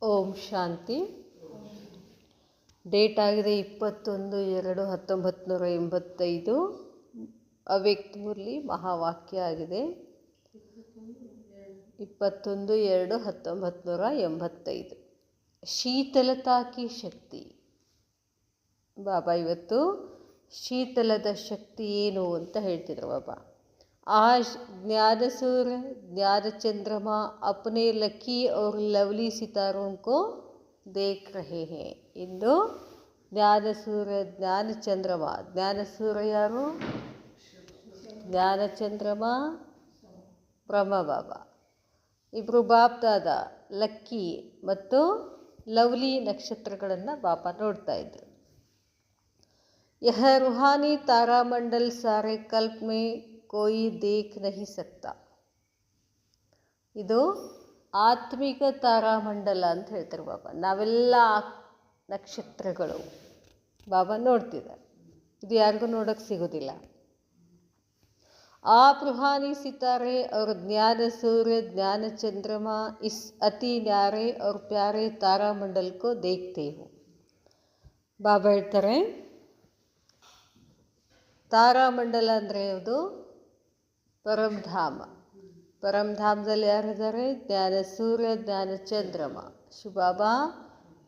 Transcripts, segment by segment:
ಓಂ ಶಾಂತಿ. Date ಆಗಿದೆ 21/2/1985. ಅವ್ಯಕ್ತ ಮುರಳಿ ಮಹಾವಾಕ್ಯ ಆಗಿದೆ 21/2/1985. ಶೀತಲತಾ ಕಿ ಶಕ್ತಿ. ಬಾಬಾ ಇವತ್ತು ಶೀತಲದ ಶಕ್ತಿ ಏನು ಅಂತ ಹೇಳ್ತಿದ್ರು ಬಾಬಾ. आज ज्ञान सूर्य ज्ञान चंद्रमा अपने लकी और लवली सितारों को देख रहे हैं. इंदु ज्ञान सूर्य ज्ञान चंद्रमा. ज्ञान सूर्य यारू? ज्ञान चंद्रमा ಬ್ರಹ್ಮ ಬಾಬಾ. ಇಬ್ಬರು ಬಾಪ್ದಾದ ಲಕ್ಕಿ ಮತ್ತು ಲವ್ಲಿ ನಕ್ಷತ್ರಗಳನ್ನು ಬಾಬಾ ನೋಡ್ತಾ ಇದ್ರು. ಯಹ ರೂಹಾನಿ ತಾರಾಮಂಡಲ್ ಸಾರೆ ಕಲ್ಪ್ ಮೇ ಕೋಯಿ ದೇಖ್ ನಹಿ ಸಕ್ತಾ. ಇದು ಆತ್ಮಿಕ ತಾರಾಮಂಡಲ ಅಂತ ಹೇಳ್ತಾರೆ ಬಾಬಾ. ನಾವೆಲ್ಲ ನಕ್ಷತ್ರಗಳು ಬಾಬಾ ನೋಡ್ತಿದ್ದಾರೆ. ಇದು ಯಾರಿಗೂ ನೋಡೋಕ್ಕೆ ಸಿಗೋದಿಲ್ಲ. आप रूहानी सितारे और ज्ञान सूर्य ज्ञान चंद्रमा इस अति न्यारे और प्यारे तारामंडल को देखते हो. ಬಾಬಾ ಹೇಳ್ತಾರೆ ತಾರಾಮಂಡಲ ಅಂದರೆ ಯಾವುದು? ಪರಂಧಾಮ. ಪರಂಧಾಮದಲ್ಲಿ ಯಾರಿದ್ದಾರೆ? ಜ್ಞಾನ ಸೂರ್ಯ ಜ್ಞಾನ ಚಂದ್ರಮ ಶಿವಬಾಬಾ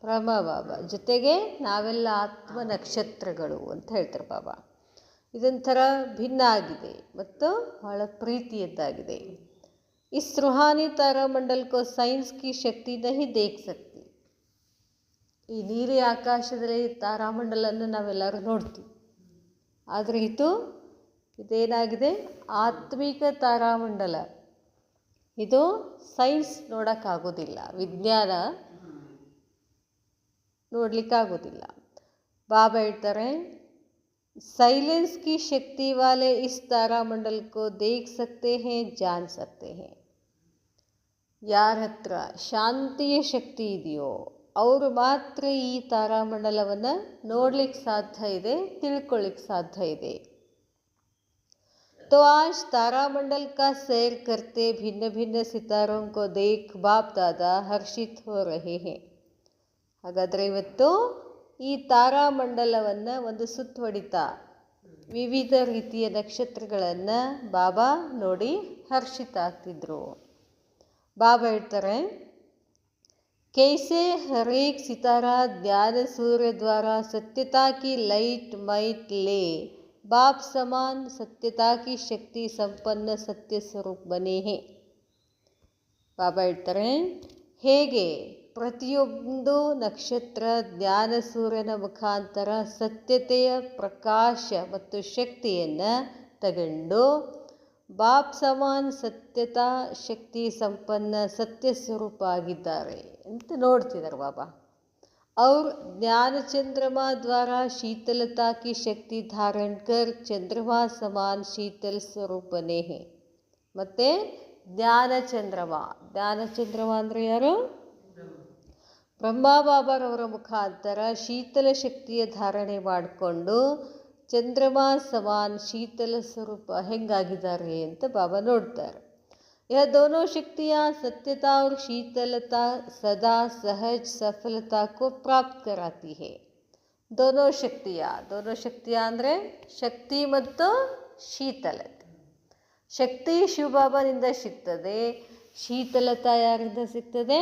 ಬ್ರಹ್ಮ ಬಾಬಾ ಜೊತೆಗೆ ನಾವೆಲ್ಲ ಆತ್ಮ ನಕ್ಷತ್ರಗಳು ಅಂತ ಹೇಳ್ತಾರೆ ಬಾಬಾ. ಇದೊಂಥರ ಭಿನ್ನ ಆಗಿದೆ ಮತ್ತು ಬಹಳ ಪ್ರೀತಿಯದ್ದಾಗಿದೆ. ಇಸ್ ರೂಹಾನಿ ತಾರಾಮಂಡಲ್ ಕೋ ಸೈನ್ಸ್ ಕಿ ಶಕ್ತಿ ನಹಿ ದೇಖ್ ಸಕ್ತಿ. ಈ ನೀಲಿ ಆಕಾಶದಲ್ಲಿ ತಾರಾಮಂಡಲನ್ನು ನಾವೆಲ್ಲರೂ ನೋಡ್ತೀವಿ. ಆದರೆ ಇದೇನಾಗಿದೆ? ಆತ್ಮಿಕ ತಾರಾಮಂಡಲ. ಇದು ಸೈನ್ಸ್ ನೋಡೋಕ್ಕಾಗೋದಿಲ್ಲ, ವಿಜ್ಞಾನ ನೋಡಲಿಕ್ಕಾಗೋದಿಲ್ಲ. ಬಾಬಾ ಹೇಳ್ತಾರೆ साइलेंस की शक्ति वाले इस तारामंडल को देख सकते हैं, जान सकते हैं. ಯಾರ ಹತ್ರ ಶಾಂತಿಯ ಶಕ್ತಿ ಇದೆಯೋ ಅವರು ಮಾತ್ರ ಈ ತಾರಾಮಂಡಲವನ್ನು ನೋಡ್ಲಿಕ್ಕೆ ಸಾಧ್ಯ ಇದೆ, ತಿಳ್ಕೊಳ್ಳಿಕ್ಕೆ ಸಾಧ್ಯ ಇದೆ. तो आज तारामंडल का सैर करते भिन्न भिन्न सितारों को देख बाप दादा हर्षित हो रहे हैं. ಹಾಗಾದರೆ ಇವತ್ತು ಈ ತಾರಾಮಂಡಲವನ್ನು ಒಂದು ಸುತ್ತುವಡಿತಾ ವಿವಿಧ ರೀತಿಯ ನಕ್ಷತ್ರಗಳನ್ನು ಬಾಬಾ ನೋಡಿ ಹರ್ಷಿತ ಆಗ್ತಿದ್ರು. ಬಾಬಾ ಹೇಳ್ತಾರೆ कैसे हर एक सितारा ज्ञान सूर्य द्वारा सत्यता की लाइट माइट ले बाप समान सत्यता की शक्ति संपन्न सत्य स्वरूप बने हैं. ಬಾಬಾ ಹೇಳ್ತಾರೆ ಹೇಗೆ ಪ್ರತಿಯೊಂದು ನಕ್ಷತ್ರ ಜ್ಞಾನ ಸೂರ್ಯನ ಮುಖಾಂತರ ಸತ್ಯತೆಯ ಪ್ರಕಾಶ ಮತ್ತು ಶಕ್ತಿಯನ್ನು ತಗೊಂಡು ಬಾಪ್ ಸಮಾನ್ ಸತ್ಯತಾ ಶಕ್ತಿ ಸಂಪನ್ನ ಸತ್ಯ ಸ್ವರೂಪ ಆಗಿದ್ದಾರೆ ಅಂತ ನೋಡ್ತಿದ್ದಾರೆ ಬಾಬಾ. ಅವ್ರು ಜ್ಞಾನ ಚಂದ್ರಮಾ ದ್ವಾರ ಶೀತಲತಾ ಕಿ ಶಕ್ತಿ ಧಾರಣ್ ಕರ್ ಚಂದ್ರಮಾ ಸಮಾನ್ ಶೀತಲ್ ಸ್ವರೂಪ ಬನೆ ಹೇ. ಮತ್ತು ಜ್ಞಾನ ಚಂದ್ರಮ ಅಂದರೆ ಯಾರು? ಬ್ರಹ್ಮ ಬಾಬಾರವರ ಮುಖಾಂತರ ಶೀತಲ ಶಕ್ತಿಯ ಧಾರಣೆ ಮಾಡಿಕೊಂಡು ಚಂದ್ರಮಾ ಸಮಾನ್ ಶೀತಲ ಸ್ವರೂಪ ಹೆಂಗಾಗಿದ್ದಾರೆ ಅಂತ ಬಾಬಾ ನೋಡ್ತಾರೆ. यह दोनों शक्तियाँ सत्यता और शीतलता सदा सहज सफलता को प्राप्त कराती है. दोनों शक्तियाँ ಅಂದರೆ ಶಕ್ತಿ ಮತ್ತು ಶೀತಲತೆ. ಶಕ್ತಿ ಶಿವಬಾಬನಿಂದ ಸಿಗ್ತದೆ, ಶೀತಲತಾ ಯಾರಿಂದ ಸಿಗ್ತದೆ?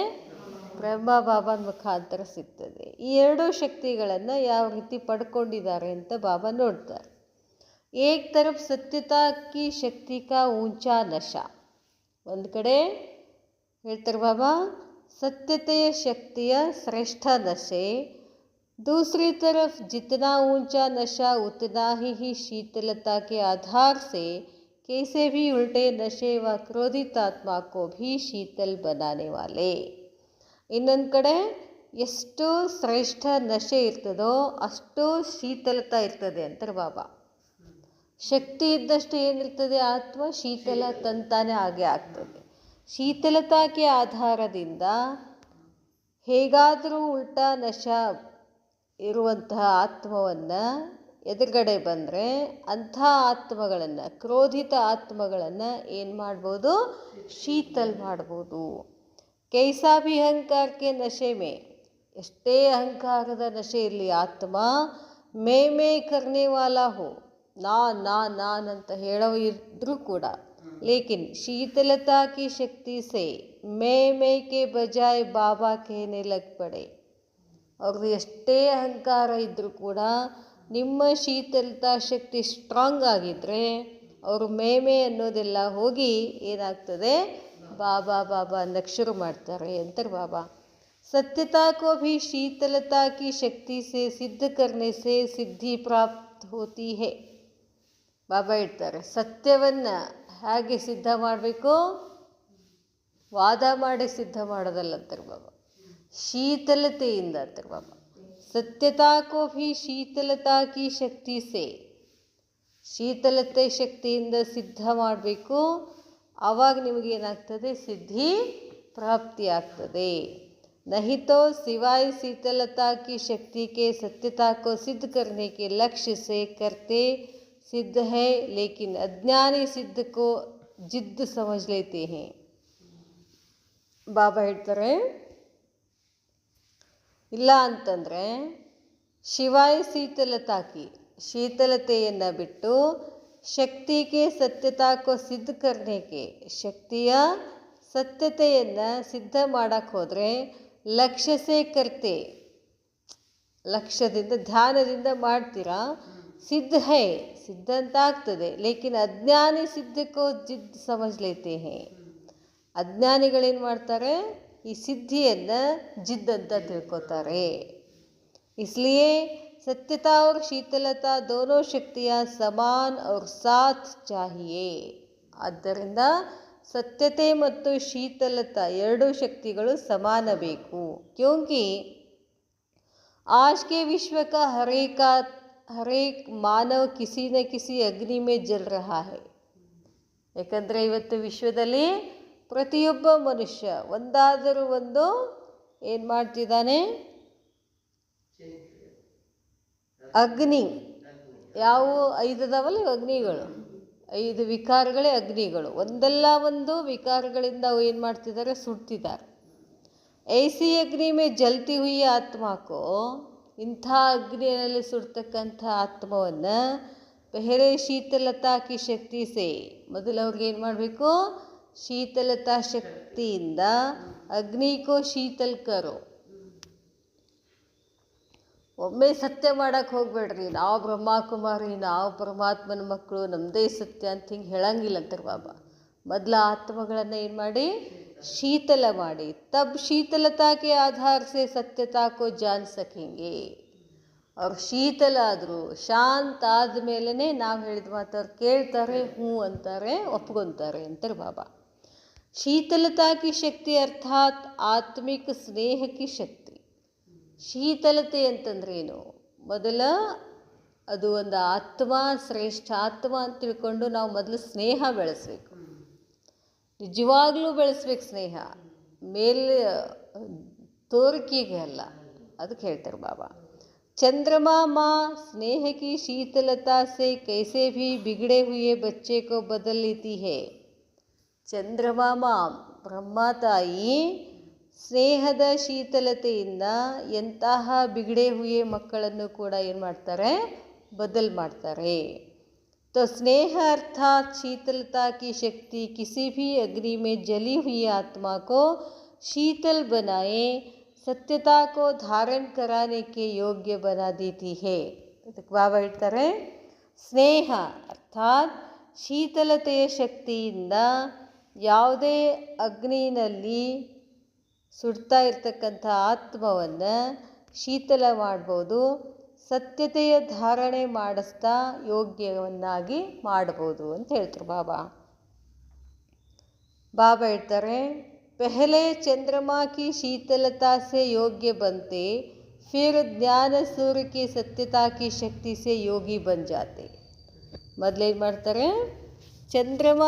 ಬ್ರಹ್ಮ ಬಾಬಾನ ಮುಖಾಂತರ ಸಿಗ್ತದೆ. ಈ ಎರಡೂ ಶಕ್ತಿಗಳನ್ನು ಯಾವ ರೀತಿ ಪಡ್ಕೊಂಡಿದ್ದಾರೆ ಅಂತ ಬಾಬಾ ನೋಡ್ತಾರೆ. ಏಕ್ ತರಫ್ ಸತ್ಯತಾ ಕಿ ಶಕ್ತಿ ಕಾ ಊಂಚಾ ನಶಾ. ಒಂದು ಕಡೆ ಹೇಳ್ತಾರೆ ಬಾಬಾ ಸತ್ಯತೆಯ ಶಕ್ತಿಯ ಶ್ರೇಷ್ಠ ನಶೆ, दूसरी तरफ जितना ऊंचा नशा उतना ही शीतलता के आधार से कैसे भी उल्टे नशे व क्रोधित आत्मा को भी शीतल बनाने वाले. ಇನ್ನೊಂದು ಕಡೆ ಎಷ್ಟು ಶ್ರೇಷ್ಠ ನಶೆ ಇರ್ತದೋ ಅಷ್ಟು ಶೀತಲತಾ ಇರ್ತದೆ ಅಂತಾರೆ ಬಾಬಾ. ಶಕ್ತಿ ಇದ್ದಷ್ಟು ಏನಿರ್ತದೆ ಆತ್ಮ ಶೀತಲ ತಂತಾನೆ ಹಾಗೆ ಆಗ್ತದೆ. ಶೀತಲತಾಕ್ಕೆ ಆಧಾರದಿಂದ ಹೇಗಾದರೂ ಉಲ್ಟಾ ನಶಾ ಇರುವಂತಹ ಆತ್ಮವನ್ನು ಎದುರುಗಡೆ ಬಂದರೆ ಅಂಥ ಆತ್ಮಗಳನ್ನು ಕ್ರೋಧಿತ ಆತ್ಮಗಳನ್ನು ಏನು ಮಾಡ್ಬೋದು? ಶೀತಲ್ ಮಾಡ್ಬೋದು. ಕೈಸಾ ಭಿ ಅಹಂಕಾರ ಕೆ ನಶೆ ಮೇ, ಎಷ್ಟೇ ಅಹಂಕಾರದ ನಶೆ ಇರಲಿ, ಆತ್ಮ ಮೇ ಕರ್ನೆ ವಾಲಾ ಹೋ, ನಾನ್ ಅಂತ ಹೇಳೋ ಇದ್ರೂ ಕೂಡ, ಲೇಕಿನ್ ಶೀತಲತಾ ಕಿ ಶಕ್ತಿ ಸೆ ಮೇ ಕೆ ಬಜಾಯ್ ಬಾಬಾ ಕೇನೆ ಲಗ್ ಪಡೆ. ಅವ್ರದ್ದು ಎಷ್ಟೇ ಅಹಂಕಾರ ಇದ್ದರೂ ಕೂಡ ನಿಮ್ಮ ಶೀತಲತಾ ಶಕ್ತಿ ಸ್ಟ್ರಾಂಗ್ ಆಗಿದ್ದರೆ ಅವರು ಮೇ ಅನ್ನೋದೆಲ್ಲ ಹೋಗಿ ಏನಾಗ್ತದೆ, ಬಾಬಾ ಬಾಬಾ ಅನ್ನಕ್ಕೆ ಶುರು ಮಾಡ್ತಾರೆ ಅಂತಾರೆ ಬಾಬಾ. सत्यता को भी शीतलता की शक्ति से सिद्ध करने से सिद्धि प्राप्त होती है. ಬಾಬಾ ಹೇಳ್ತಾರೆ, ಸತ್ಯವನ್ನು ಹೇಗೆ ಸಿದ್ಧ ಮಾಡಬೇಕು, ವಾದ ಮಾಡಿ ಸಿದ್ಧ ಮಾಡೋದಲ್ಲ ಅಂತಾರೆ ಬಾಬಾ, ಶೀತಲತೆಯಿಂದ ಅಂತಾರೆ ಬಾಬಾ. ಸತ್ಯತಾ ಕೋ ಭಿ ಶೀತಲತಾ ಕಿ ಶಕ್ತಿ ಸೆ, ಶೀತಲತೆ ಶಕ್ತಿಯಿಂದ ಸಿದ್ಧ ಮಾಡಬೇಕು, ಆವಾಗ ನಿಮಗೇನಾಗ್ತದೆ, ಸಿದ್ಧಿ ಪ್ರಾಪ್ತಿಯಾಗ್ತದೆ. नहीं तो सिवाय शीतलता की शक्ति के सत्यता को सिद्ध करने के लक्ष्य से करते सिद्ध है, लेकिन अज्ञानी सिद्ध को जिद्द समझ लेते हैं. ಬಾಬಾ ಹೇಳ್ತಾರೆ, ಇಲ್ಲ ಅಂತಂದರೆ ಶಿವಾಯ ಶೀತಲತಾಕಿ, ಶೀತಲತೆಯನ್ನು ಬಿಟ್ಟು ಶಕ್ತಿಗೆ ಸತ್ಯತಾಕೋ ಸಿದ್ಧ ಕರ್ನೇಕೆ, ಶಕ್ತಿಯ ಸತ್ಯತೆಯನ್ನು ಸಿದ್ಧ ಮಾಡೋಕ್ಕೆ ಹೋದರೆ ಲಕ್ಷ್ಯ ಸೇ ಕರ್ತೆ, ಲಕ್ಷ್ಯದಿಂದ ಧ್ಯಾನದಿಂದ ಮಾಡ್ತೀರಾ, ಸಿದ್ಧ ಹೈ, ಸಿದ್ಧ ಅಂತ ಆಗ್ತದೆ. ಲೇಕಿನ್ ಅಜ್ಞಾನಿ ಸಿದ್ಧಕ್ಕೋ ಜಿದ್ ಸಮಜ್ ಲೇತೆ ಹೇ, ಅಜ್ಞಾನಿಗಳೇನು ಮಾಡ್ತಾರೆ, ಈ ಸಿದ್ಧಿಯನ್ನು ಜಿದ್ ಅಂತ ತಿಳ್ಕೊತಾರೆ. इसलिए सत्यता और शीतलता दोनों शक्तियाँ समान और साथ चाहिए. ಆದ್ದರಿಂದ ಸತ್ಯತೆ ಮತ್ತು ಶೀತಲತಾ ಎರಡೂ ಶಕ್ತಿಗಳು ಸಮಾನ ಬೇಕು. ಕ್ಯೋಂಕಿ आज के विश्व का हर एक मानव किसी न किसी अग्नि में जल रहा है. ಯಾಕಂದರೆ ಇವತ್ತು ವಿಶ್ವದಲ್ಲಿ ಪ್ರತಿಯೊಬ್ಬ ಮನುಷ್ಯ ಒಂದಾದರೂ ಒಂದು ಏನು ಮಾಡ್ತಿದ್ದಾನೆ, ಅಗ್ನಿ. ಯಾವ 5 ಅದಾವಲ್ಲ ಅಗ್ನಿಗಳು, 5 ವಿಕಾರಗಳೇ ಅಗ್ನಿಗಳು, ಒಂದಲ್ಲ ಒಂದು ವಿಕಾರಗಳಿಂದ ಅವು ಏನು ಮಾಡ್ತಿದ್ದಾರೆ, ಸುಡ್ತಿದ್ದಾರೆ. ಐಸಿ ಅಗ್ನಿ ಮೇ ಜಲ್ತಿ ಹುಯಿ ಆತ್ಮಕೋ, ಇಂಥ ಅಗ್ನಿಯಲ್ಲಿ ಸುಡ್ತಕ್ಕಂಥ ಆತ್ಮವನ್ನು ಪೆಹಲೆ ಶೀತಲತಾ ಕಿ ಶಕ್ತಿ ಸೇ, ಮೊದಲು ಅವ್ರಿಗೆ ಏನು ಮಾಡಬೇಕು, ಶೀತಲತಾ ಶಕ್ತಿಯಿಂದ ಅಗ್ನಿಕೋ ಶೀತಲ್ ಕರೋ. ಒಮ್ಮೆ ಸತ್ಯ ಮಾಡೋಕ್ಕೆ ಹೋಗ್ಬೇಡ್ರಿ, ನಾವು ಬ್ರಹ್ಮಕುಮಾರಿ, ನಾವು ಪರಮಾತ್ಮನ ಮಕ್ಕಳು, ನಮ್ಮದೇ ಸತ್ಯ ಅಂತ ಹಿಂಗೆ ಹೇಳಂಗಿಲ್ಲ ಅಂತಾರೆ ಬಾಬಾ. ಮೊದಲ ಆತ್ಮಗಳನ್ನು ಏನು ಮಾಡಿ, ಶೀತಲ ಮಾಡಿ, ತಬ್ ಶೀತಲತಾ ಕೆ ಆಧಾರ ಸೆ ಸತ್ಯತಾ ಕೋ ಜಾನ್ ಸಕೆಂಗೆ. ಅವ್ರು ಶೀತಲ ಆದರು, ಶಾಂತ ಆದಮೇಲೆ ನಾವು ಹೇಳಿದ ಮಾತು ಅವ್ರು ಕೇಳ್ತಾರೆ, ಹ್ಞೂ ಅಂತಾರೆ, ಒಪ್ಕೊತಾರೆ ಅಂತಾರೆ ಬಾಬಾ. ಶೀತಲತಾ ಕಿ ಶಕ್ತಿ ಅರ್ಥಾತ್ ಆತ್ಮಿಕ ಸ್ನೇಹ ಕಿ ಶಕ್ತಿ. ಶೀತಲತೆ ಅಂತಂದ್ರೆ ಏನು, ಮೊದಲ ಅದು ಒಂದು ಆತ್ಮ, ಶ್ರೇಷ್ಠ ಆತ್ಮ ಅಂತ ತಿಳ್ಕೊಂಡು ನಾವು ಮೊದಲು ಸ್ನೇಹ ಬೆಳೆಸ್ಬೇಕು, ನಿಜವಾಗ್ಲೂ ಬೆಳೆಸ್ಬೇಕು ಸ್ನೇಹ, ಮೇಲೆ ತೋರಿಕೆಗೆ ಅಲ್ಲ. ಅದಕ್ಕೆ ಹೇಳ್ತಾರೆ ಬಾಬಾ, ಚಂದ್रमा माँ स्नेह की शीतलता से कैसे भी बिगड़े हुए बच्चे को बदल लेती है. ಚಂದ್ರಮಾ ಮಾ, ಬ್ರಹ್ಮ ತಾಯಿ ಸ್ನೇಹದ ಶೀತಲತೆಯಿಂದ ಎಂತಹ ಬಿಗಡೆ ಹುಯೆ ಮಕ್ಕಳನ್ನು ಕೂಡ ಏನು ಮಾಡ್ತಾರೆ, ಬದಲು ಮಾಡ್ತಾರೆ. तो स्नेह अर्थात शीतलता की शक्ति किसी भी अग्नि में जली हुई आत्मा को शीतल बनाए, सत्यता को धारण कराने के योग्य बना देती है. ಅದಕ್ಕೆ ಬಾಬಾ ಹೇಳ್ತಾರೆ, ಸ್ನೇಹ ಅರ್ಥಾತ್ ಶೀತಲತೆಯ ಶಕ್ತಿಯಿಂದ ಯಾವುದೇ ಅಗ್ನಿನಲ್ಲಿ ಸುಡ್ತಾ ಇರ್ತಕ್ಕಂಥ ಆತ್ಮವನ್ನು ಶೀತಲ ಮಾಡ್ಬೋದು, ಸತ್ಯತೆಯ ಧಾರಣೆ ಮಾಡಿಸ್ತಾ ಯೋಗ್ಯವನ್ನಾಗಿ ಮಾಡ್ಬೋದು ಅಂತ ಹೇಳ್ತಾರೆ ಬಾಬಾ. ಬಾಬಾ ಹೇಳ್ತಾರೆ, ಪೆಹಲೆ ಚಂದ್ರಮಾ ಕಿ शीतलता से योग्य बनते, फिर ज्ञान सूर्य की सत्यता की शक्ति से योगी बन जाते. ಮೊದಲೇನು ಮಾಡ್ತಾರೆ, ಚಂದ್ರಮ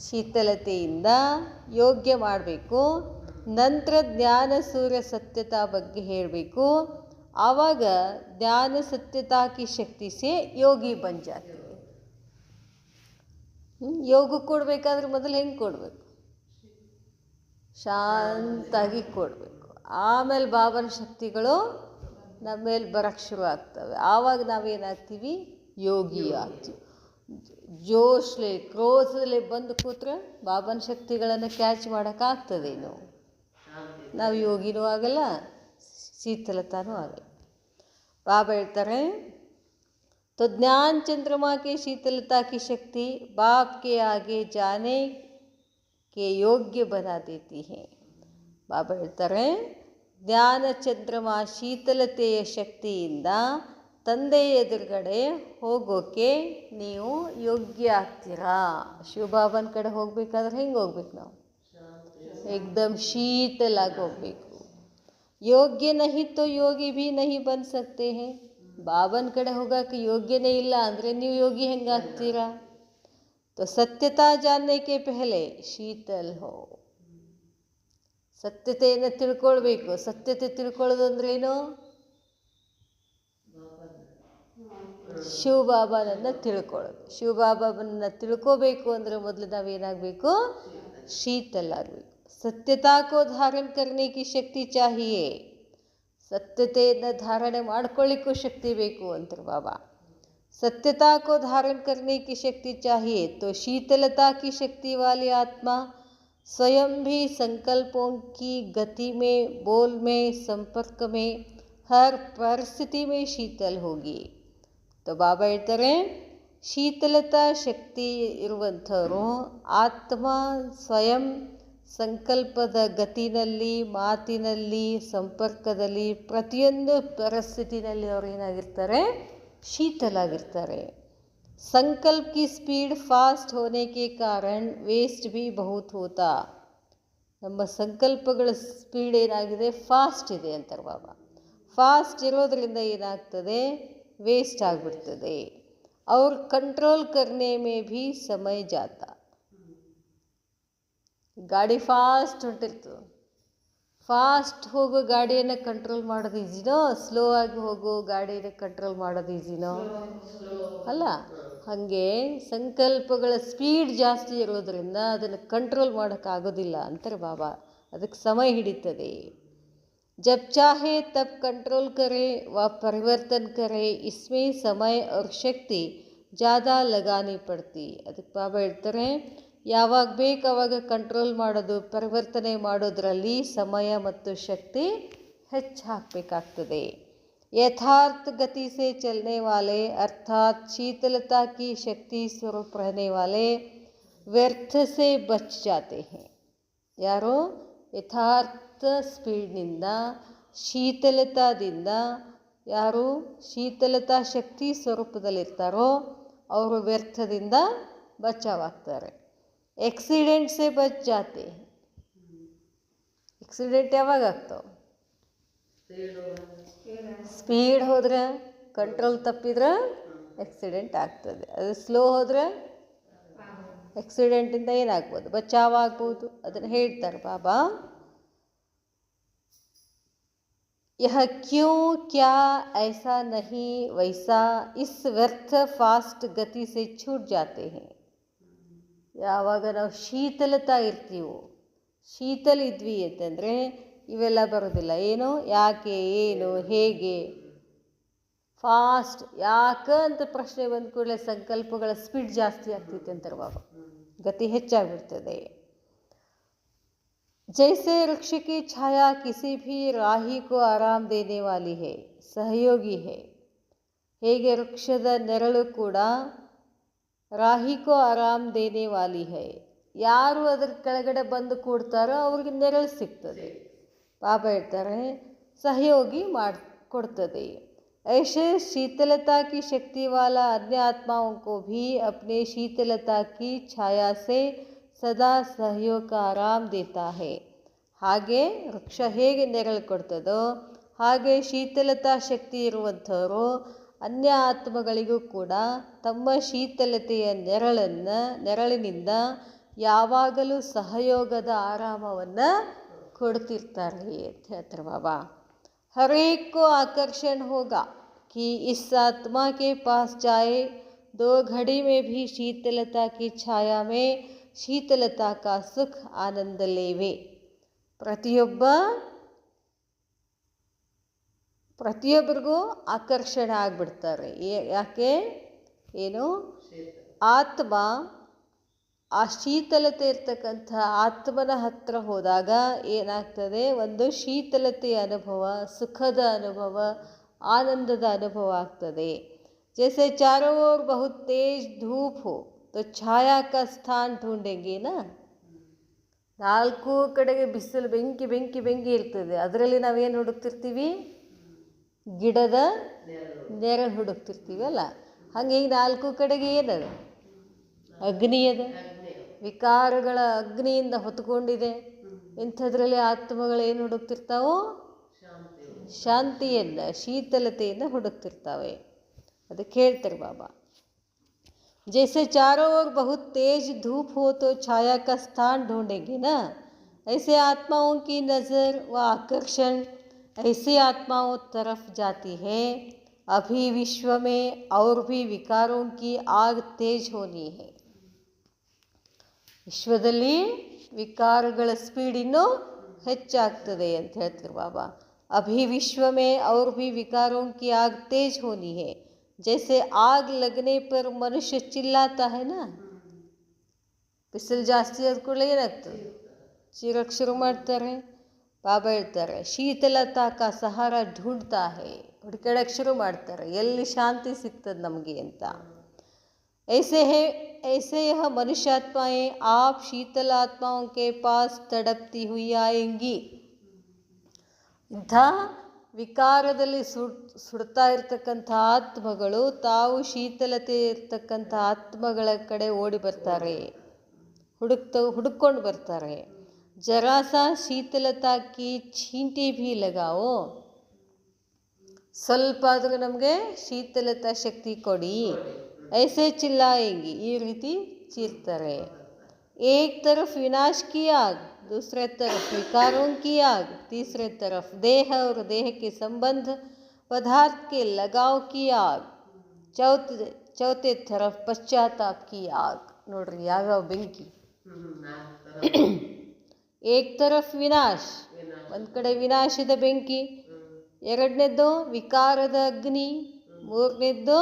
ಶೀತಲತೆಯಿಂದ ಯೋಗ್ಯ ಮಾಡಬೇಕು, ನಂತರ ಜ್ಞಾನ ಸೂರ್ಯ ಸತ್ಯತಾ ಬಗ್ಗೆ ಹೇಳಬೇಕು, ಆವಾಗ ಜ್ಞಾನ ಸತ್ಯತಾ ಕಿ ಶಕ್ತಿ ಸೇ ಯೋಗಿ ಬನ್ ಜಾತೆ. ಯೋಗ ಕೊಡಬೇಕಾದ್ರೆ ಮೊದಲು ಹೆಂಗೆ ಕೊಡಬೇಕು, ಶಾಂತಾಗಿ ಕೊಡಬೇಕು. ಆಮೇಲೆ ಬಾಬನ ಶಕ್ತಿಗಳು ನಮ್ಮ ಮೇಲೆ ಬರೋಕ್ಕೆ ಶುರು ಆಗ್ತವೆ. ಆವಾಗ ನಾವೇನಾಗ್ತೀವಿ, ಯೋಗಿ ಆಗ್ತೀವಿ. ಜೋಶ್ಲೆ ಕ್ರೋಧದಲ್ಲಿ ಬಂದು ಕೂತ್ರೆ ಬಾಬನ ಶಕ್ತಿಗಳನ್ನು ಕ್ಯಾಚ್ ಮಾಡೋಕ್ಕಾಗ್ತದೇನು? ನಾವು ಯೋಗಿನೂ ಆಗಲ್ಲ, ಶೀತಲತಾನೂ ಆಗಲ್ಲ. ಬಾಬಾ ಹೇಳ್ತಾರೆ, तो ज्ञान चंद्रमा के शीतलता की शक्ति बाप के आगे जाने के योग्य बना देती है. ಬಾಬಾ ಹೇಳ್ತಾರೆ, ಜ್ಞಾನ ಚಂದ್ರಮ ಶೀತಲತೆಯ ಶಕ್ತಿಯಿಂದ ತಂದೆ ಎದುರುಗಡೆ ಹೋಗೋಕ್ಕೆ ನೀವು ಯೋಗ್ಯ ಆಗ್ತೀರಾ. ಶಿವಬಾಬನ ಕಡೆ ಹೋಗ್ಬೇಕಾದ್ರೆ ಹೆಂಗೆ ಹೋಗ್ಬೇಕು? ನಾವು ಏಕ್ದಮ್ ಶೀತಲಾಗಿ ಹೋಗ್ಬೇಕು. ಯೋಗ್ಯ ನಹಿ ತೋ ಯೋಗಿ ಭೀ ನಹಿ ಬನ್ ಸಕ್ತೆ ಹೇ. ಬಾಬನ ಕಡೆ ಹೋಗೋಕ್ಕೆ ಯೋಗ್ಯನೇ ಇಲ್ಲ ಅಂದರೆ ನೀವು ಯೋಗಿ ಹೆಂಗಾಗ್ತೀರಾ? तो सत्यता जानने के पहले शीतल हो. ಸತ್ಯತೆಯನ್ನು ತಿಳ್ಕೊಳ್ಬೇಕು. ಸತ್ಯತೆ ತಿಳ್ಕೊಳ್ಳೋದು ಅಂದ್ರೇನು? ಶಿವಬಾಬನನ್ನು ತಿಳ್ಕೊಳ್ಳೋದು. ಶಿವಬಾಬನನ್ನು ತಿಳ್ಕೋಬೇಕು ಅಂದರೆ ಮೊದಲು ನಾವೇನಾಗಬೇಕು? शीतल ಆಗಬೇಕು. ಸತ್ಯತಾ ಕೋ ಧಾರಣ ಕರ್ನೆ ಕಿ ಶಕ್ತಿ ಚಾಹಿಯೇ. ಸತ್ಯತೆಯನ್ನು ಧಾರಣೆ ಮಾಡ್ಕೊಳ್ಳಿಕ್ಕೂ ಶಕ್ತಿ ಬೇಕು ಅಂತಾರೆ ಬಾಬಾ. सत्यता को धारण करने की शक्ति चाहिए तो शीतलता की शक्ति वाली आत्मा स्वयं भी संकल्पों की गति में, बोल में, संपर्क में, हर परिस्थिति में शीतल होगी. तो ಬಾಬಾ ಹೇಳ್ತಾರೆ, ಶೀತಲತಾ ಶಕ್ತಿ ಇರುವಂಥವರು ಆತ್ಮ ಸ್ವಯಂ ಸಂಕಲ್ಪದ ಗತಿನಲ್ಲಿ, ಮಾತಿನಲ್ಲಿ, ಸಂಪರ್ಕದಲ್ಲಿ, ಪ್ರತಿಯೊಂದು ಪರಿಸ್ಥಿತಿನಲ್ಲಿ ಅವರು ಏನಾಗಿರ್ತಾರೆ? शीतलागिर्तारे. संकल्प की स्पीड फास्ट होने के कारण वेस्ट भी बहुत होता. ನಮ್ಮ ಸಂಕಲ್ಪಗಳ ಸ್ಪೀಡ್ ಏನಾಗಿದೆ? ಫಾಸ್ಟ್ ಇದೆ ಅಂತಾರೆ ಬಾಬಾ. ಫಾಸ್ಟ್ ಇರೋದ್ರಿಂದ ಏನಾಗ್ತದೆ? ವೇಸ್ಟ್ ಆಗಿಬಿಡ್ತದೆ. ಅವ್ರ ಕಂಟ್ರೋಲ್ ಕರ್ನೆ ಮೇ ಭೀ ಸಮಯ ಜಾತ. ಗಾಡಿ ಫಾಸ್ಟ್ ಹೊಂಟಿರ್ತದೆ. ಫಾಸ್ಟ್ ಹೋಗೋ ಗಾಡಿಯನ್ನು ಕಂಟ್ರೋಲ್ ಮಾಡೋದು ಈಸಿನೋ, ಸ್ಲೋ ಆಗಿ ಹೋಗೋ ಗಾಡಿಯನ್ನು ಕಂಟ್ರೋಲ್ ಮಾಡೋದು ಈಸಿನೋ? ಅಲ್ಲ. ಹಾಗೆ ಸಂಕಲ್ಪಗಳ ಸ್ಪೀಡ್ ಜಾಸ್ತಿ ಇರೋದ್ರಿಂದ ಅದನ್ನು ಕಂಟ್ರೋಲ್ ಮಾಡೋಕ್ಕಾಗೋದಿಲ್ಲ ಅಂತಾರೆ ಬಾಬಾ. ಅದಕ್ಕೆ ಸಮಯ ಹಿಡಿತದೆ. जब चाहे तब कंट्रोल करे व परिवर्तन करे, इसमें समय और शक्ति ज़्यादा लगानी पड़ती. ಅದಕ್ಕೆ ಬಾಬಾ ಹೇಳ್ತಾರೆ, ಯಾವಾಗ ಬೇಕು ಆವಾಗ ಕಂಟ್ರೋಲ್ ಮಾಡೋದು, ಪರಿವರ್ತನೆ ಮಾಡೋದರಲ್ಲಿ ಸಮಯ ಮತ್ತು ಶಕ್ತಿ ಹೆಚ್ಚು ಹಾಕಬೇಕಾಗ್ತದೆ. यथार्थ गति से चलने वाले अर्थात शीतलता की शक्ति स्वरूप रहने वाले व्यर्थ से बच जाते हैं. ಯಾರು ಯಥಾರ್ಥ ಸ್ಪೀಡ್ನಿಂದ, ಶೀತಲತಾದಿಂದ, ಯಾರು ಶೀತಲತಾ ಶಕ್ತಿ ಸ್ವರೂಪದಲ್ಲಿರ್ತಾರೋ ಅವರು ವ್ಯರ್ಥದಿಂದ ಬಚಾವಾಗ್ತಾರೆ. एक्सीडेंट से बच जाते. एक्सीडेंट ಯಾವಾಗ ಆಗ್ತಾವೆ? ಸ್ಪೀಡ್ ಹೋದ್ರೆ, ಕಂಟ್ರೋಲ್ ತಪ್ಪಿದ್ರೆ ಆಕ್ಸಿಡೆಂಟ್ ಆಗ್ತದೆ. ಅದು ಸ್ಲೋ ಹೋದರೆ ಆಕ್ಸಿಡೆಂಟಿಂದ ಏನಾಗ್ಬೋದು? ಬಚಾವಾಗ್ಬೋದು. ಅದನ್ನು ಹೇಳ್ತಾರೆ ಬಾಬಾ. यह क्यों, क्या, ऐसा नहीं, वैसा, इस व्यर्थ फास्ट गति से छूट जाते हैं. ಯಾವಾಗ ನಾವು ಶೀತಲತಾ ಇರ್ತೀವೋ, ಶೀತಲ ಇದ್ವಿ ಅಂತಂದರೆ ಇವೆಲ್ಲ ಬರೋದಿಲ್ಲ. ಏನು, ಯಾಕೆ, ಏನು, ಹೇಗೆ, ಫಾಸ್ಟ್, ಯಾಕೆ ಅಂತ ಪ್ರಶ್ನೆ ಬಂದ ಕೂಡಲೇ ಸಂಕಲ್ಪಗಳ ಸ್ಪೀಡ್ ಜಾಸ್ತಿ ಆಗ್ತೈತೆ ಅಂತಾರೆ ಬಾಬಾ. ಗತಿ ಹೆಚ್ಚಾಗ್ಬಿಡ್ತದೆ. जैसे वृक्ष की छाया किसी भी राही को आराम देने वाली है, सहयोगी है. ಹೇಗೆ ವೃಕ್ಷದ ನೆರಳು ಕೂಡ ರಾಹಿಕೋ ಆರಾಮ್ ದೇನೆ ವಾಲಿ ಹೈ. ಯಾರು ಅದ್ರ ಕೆಳಗಡೆ ಬಂದು ಕೂಡ್ತಾರೋ ಅವ್ರಿಗೆ ನೆರಳು ಸಿಗ್ತದೆ. ಬಾಬಾ ಹೇಳ್ತಾರೆ, ಸಹಯೋಗಿ ಕೊಡ್ತದೆ. ऐसे शीतलता की शक्ति वाला अन्य आत्माओं को भी अपने शीतलता की छाया से ಸದಾ ಸಹಯೋಗ ಆರಾಮ್ ದೇತಾ ಹೇ. ಹಾಗೆ ವೃಕ್ಷ ಹೇಗೆ ನೆರಳು ಕೊಡ್ತದೋ ಹಾಗೆ ಶೀತಲತಾ ಶಕ್ತಿ ಇರುವಂಥವರು ಅನ್ಯ ಆತ್ಮಗಳಿಗೂ ಕೂಡ ತಮ್ಮ ಶೀತಲತೆಯ ನೆರಳಿನಿಂದ ಯಾವಾಗಲೂ ಸಹಯೋಗದ ಆರಾಮವನ್ನು ಕೊಡ್ತಿರ್ತಾರೆ ಅಂತ ಹೇಳ್ತಾರೆ ಬಾಬಾ. हर एक को आकर्षण होगा कि इस आत्मा के पास जाए, 2 घड़ी में भी शीतलता की छाया में शीतलता का सुख आनंद लेवे. ಪ್ರತಿಯೊಬ್ಬರಿಗೂ ಆಕರ್ಷಣೆ ಆಗಿಬಿಡ್ತಾರೆ. ಯಾಕೆ? ಏನು? ಆತ್ಮ ಆ ಶೀತಲತೆ ಇರ್ತಕ್ಕಂಥ ಆತ್ಮನ ಹತ್ರ ಹೋದಾಗ ಏನಾಗ್ತದೆ? ಒಂದು ಶೀತಲತೆಯ ಅನುಭವ, ಸುಖದ ಅನುಭವ, ಆನಂದದ ಅನುಭವ ಆಗ್ತದೆ. जैसे चारों ओर बहुत तेज धूप हो तो छाया का स्थान ढूंढेंगे ना. ನಾಲ್ಕು ಕಡೆಗೆ ಬಿಸಿಲು ಬೆಂಕಿ ಬೆಂಕಿ ಬೆಂಕಿ ಇರ್ತದೆ, ಅದರಲ್ಲಿ ನಾವೇನು ಹುಡುಕ್ತಿರ್ತೀವಿ? ಗಿಡದ ನೆರಳು ಹುಡುಕ್ತಿರ್ತೀವಿ ಅಲ್ಲ. ಹಾಗೆ ಈಗ ನಾಲ್ಕು ಕಡೆಗೆ ಏನದು? ಅಗ್ನಿ ಅದ, ವಿಕಾರಗಳ ಅಗ್ನಿಯಿಂದ ಹೊತ್ಕೊಂಡಿದೆ. ಇಂಥದ್ರಲ್ಲಿ ಆತ್ಮಗಳು ಏನು ಹುಡುಕ್ತಿರ್ತಾವೋ? ಶಾಂತಿಯನ್ನು, ಶೀತಲತೆಯನ್ನು ಹುಡುಕ್ತಿರ್ತಾವೆ. ಅದಕ್ಕೆ ಹೇಳ್ತಾರೆ ಬಾಬಾ, जैसे चारों ओर बहुत तेज धूप हो तो छाया का स्थान ढूंढेंगे ना. ऐसे आत्माओं की नज़र व आकर्षण ऐसी आत्माओं तरफ जाती है. अभी विश्व में और भी विकारों की आग तेज होनी है. ವಿಶ್ವದಲ್ಲಿ ವಿಕಾರಗಳ ಸ್ಪೀಡ್ ಇನ್ನೂ ಹೆಚ್ಚಾಗ್ತದೆ ಅಂತ ಹೇಳ್ತಾರೆ ಬಾಬಾ. ಅಭಿ ವಿಶ್ವ ಮೇ ಔರ್ ಭಿ ವಿಕಾರೋं की आग तेज होनी है. जैसे आग लगने पर मनुष्य चिल्लाता है ना. ಬಿಸಿಲು ಜಾಸ್ತಿ ಆದ ಕೂಡಲೇ ಏನಾಗ್ತದೆ? ಚೀರಕ್ಕೆ ಶುರು ಮಾಡ್ತಾರೆ. ಬಾಬಾ ಹೇಳ್ತಾರೆ, ಶೀತಲತಾ ಕಾ ಸಹಾರ ಢೂಂಢತಾ ಹೇ, ಹುಡುಕಾಡಕ್ಕೆ ಶುರು ಮಾಡ್ತಾರೆ, ಎಲ್ಲಿ ಶಾಂತಿ ಸಿಗ್ತದೆ ನಮಗೆ ಅಂತ. ऐसे यह मनुष्यात्माएं आप शीतल आत्माओं के पास तड़पती हुई आएंगी. ಇಂಥ ವಿಕಾರದಲ್ಲಿ ಸುಡ್ತಾ ಇರ್ತಕ್ಕಂಥ ಆತ್ಮಗಳು ತಾವು ಶೀತಲತೆ ಇರ್ತಕ್ಕಂಥ ಆತ್ಮಗಳ ಕಡೆ ಓಡಿ ಬರ್ತಾರೆ, ಹುಡುಕೊಂಡು ಬರ್ತಾರೆ. ಜರಾಸ ಶೀತಲತಾ ಕಿ ಚೀಂಟಿ ಭೀ ಲಗಾವೋ, ಸ್ವಲ್ಪ ಆದರೂ ನಮಗೆ ಶೀತಲತಾ ಶಕ್ತಿ ಕೊಡಿ. ऐसे चिल्लाएंगी, ಈ ರೀತಿ ಚೀರ್ತಾರೆ. एक तरफ विनाश की आग, दूसरे तरफ विकारों की आग, तीसरे तरफ देह और देह के संबंध पदार्थ के लगाव की आग, चौथे तरफ पश्चाताप की आग. ನೋಡ್ರಿ ಯಾವ್ಯಾವ ಬೆಂಕಿ. ಏಕ್ ತರಫ್ ವಿನಾಶ್, ಒಂದು ಕಡೆ ವಿನಾಶದ ಬೆಂಕಿ, ಎರಡನೇದ್ದು ವಿಕಾರದ ಅಗ್ನಿ, ಮೂರನೇದ್ದು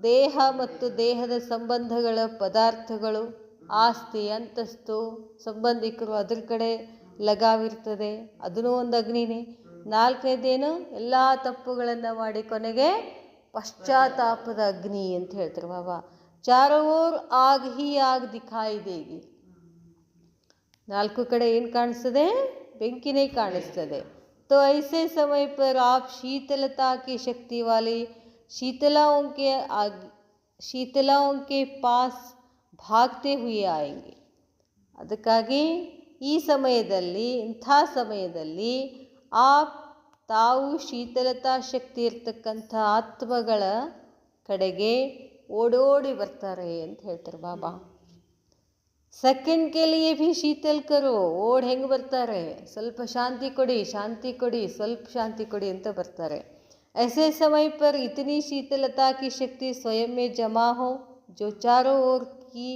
ದೇಹ ಮತ್ತು ದೇಹದ ಸಂಬಂಧಗಳ ಪದಾರ್ಥಗಳು, ಆಸ್ತಿ ಅಂತಸ್ತು ಸಂಬಂಧಿಕರು, ಅದ್ರ ಕಡೆ ಲಗಾವಿರ್ತದೆ, ಅದೂ ಒಂದು ಅಗ್ನಿನೇ. ನಾಲ್ಕನೇದೇನು? ಎಲ್ಲ ತಪ್ಪುಗಳನ್ನು ಮಾಡಿ ಕೊನೆಗೆ ಪಶ್ಚಾತ್ತಾಪದ ಅಗ್ನಿ ಅಂತ ಹೇಳ್ತಾರೆ ಬಾಬಾ. ಚಾರೋ ಓರ್ ಆಗ್ ಹಿ ಆಗ್ ದಿಖಾಯಿ ದೇಗಿ, ನಾಲ್ಕು ಕಡೆ ಏನು ಕಾಣಿಸ್ತದೆ? ಬೆಂಕಿನೇ ಕಾಣಿಸ್ತದೆ. तो ऐसे समय पर आप शीतलता की शक्ति वाली शीतलाओं के पास ಭಾಗ್ತೆ ಹುಯಿ ಆಯಂಗೆ. ಅದಕ್ಕಾಗಿ ಈ ಸಮಯದಲ್ಲಿ, ಇಂಥ ಸಮಯದಲ್ಲಿ ತಾವು ಶೀತಲತಾ ಶಕ್ತಿ ಇರ್ತಕ್ಕಂಥ ಆತ್ಮಗಳ ಕಡೆಗೆ ಓಡೋಡಿ ಬರ್ತಾರೆ ಅಂತ ಹೇಳ್ತಾರೆ ಬಾಬಾ. ಸೆಕೆಂಡ್ ಕೆಲಿಯೇ ಭೀ ಶೀತಲ್ ಕರೋ, ಓಡ್ ಹೆಂಗೆ ಬರ್ತಾರೆ? ಸ್ವಲ್ಪ ಶಾಂತಿ ಕೊಡಿ, ಶಾಂತಿ ಕೊಡಿ, ಸ್ವಲ್ಪ ಶಾಂತಿ ಕೊಡಿ ಅಂತ ಬರ್ತಾರೆ. ऐसे समय पर इतनी शीतलता की शक्ति स्वयं में जमा हो जो चारों ओर की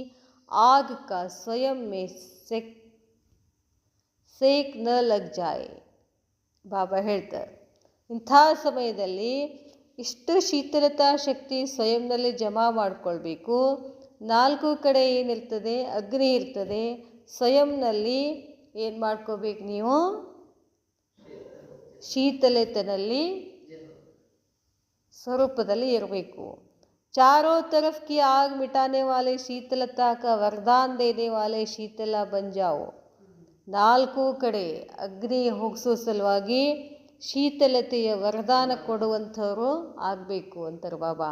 आग का स्वयं में सेक न लग जाए. ಬಾಬಾ ಹೇಳ್ತಾರೆ, ಇಂಥ ಸಮಯದಲ್ಲಿ ಇಷ್ಟು ಶೀತಲತಾ ಶಕ್ತಿ ಸ್ವಯಂನಲ್ಲಿ ಜಮಾ ಮಾಡಿಕೊಳ್ಬೇಕು. ನಾಲ್ಕು ಕಡೆ ಏನಿರ್ತದೆ? ಅಗ್ನಿ ಇರ್ತದೆ. ಸ್ವಯಂನಲ್ಲಿ ಏನು ಮಾಡ್ಕೋಬೇಕು ನೀವು? ಶೀತಲತೆನಲ್ಲಿ ಸ್ವರೂಪದಲ್ಲಿ ಇರಬೇಕು. चारों तरफ की आग मिटाने वाले शीतलता का वरदान देने वाले शीतला बन जाओ. ನಾಲ್ಕು ಕಡೆ ಅಗ್ನಿ ಹೋಗಿಸೋ ಸಲುವಾಗಿ ಶೀತಲತೆಯ ವರದಾನ ಕೊಡುವಂಥವರು ಆಗಬೇಕು ಅಂತಾರೆ ಬಾಬಾ.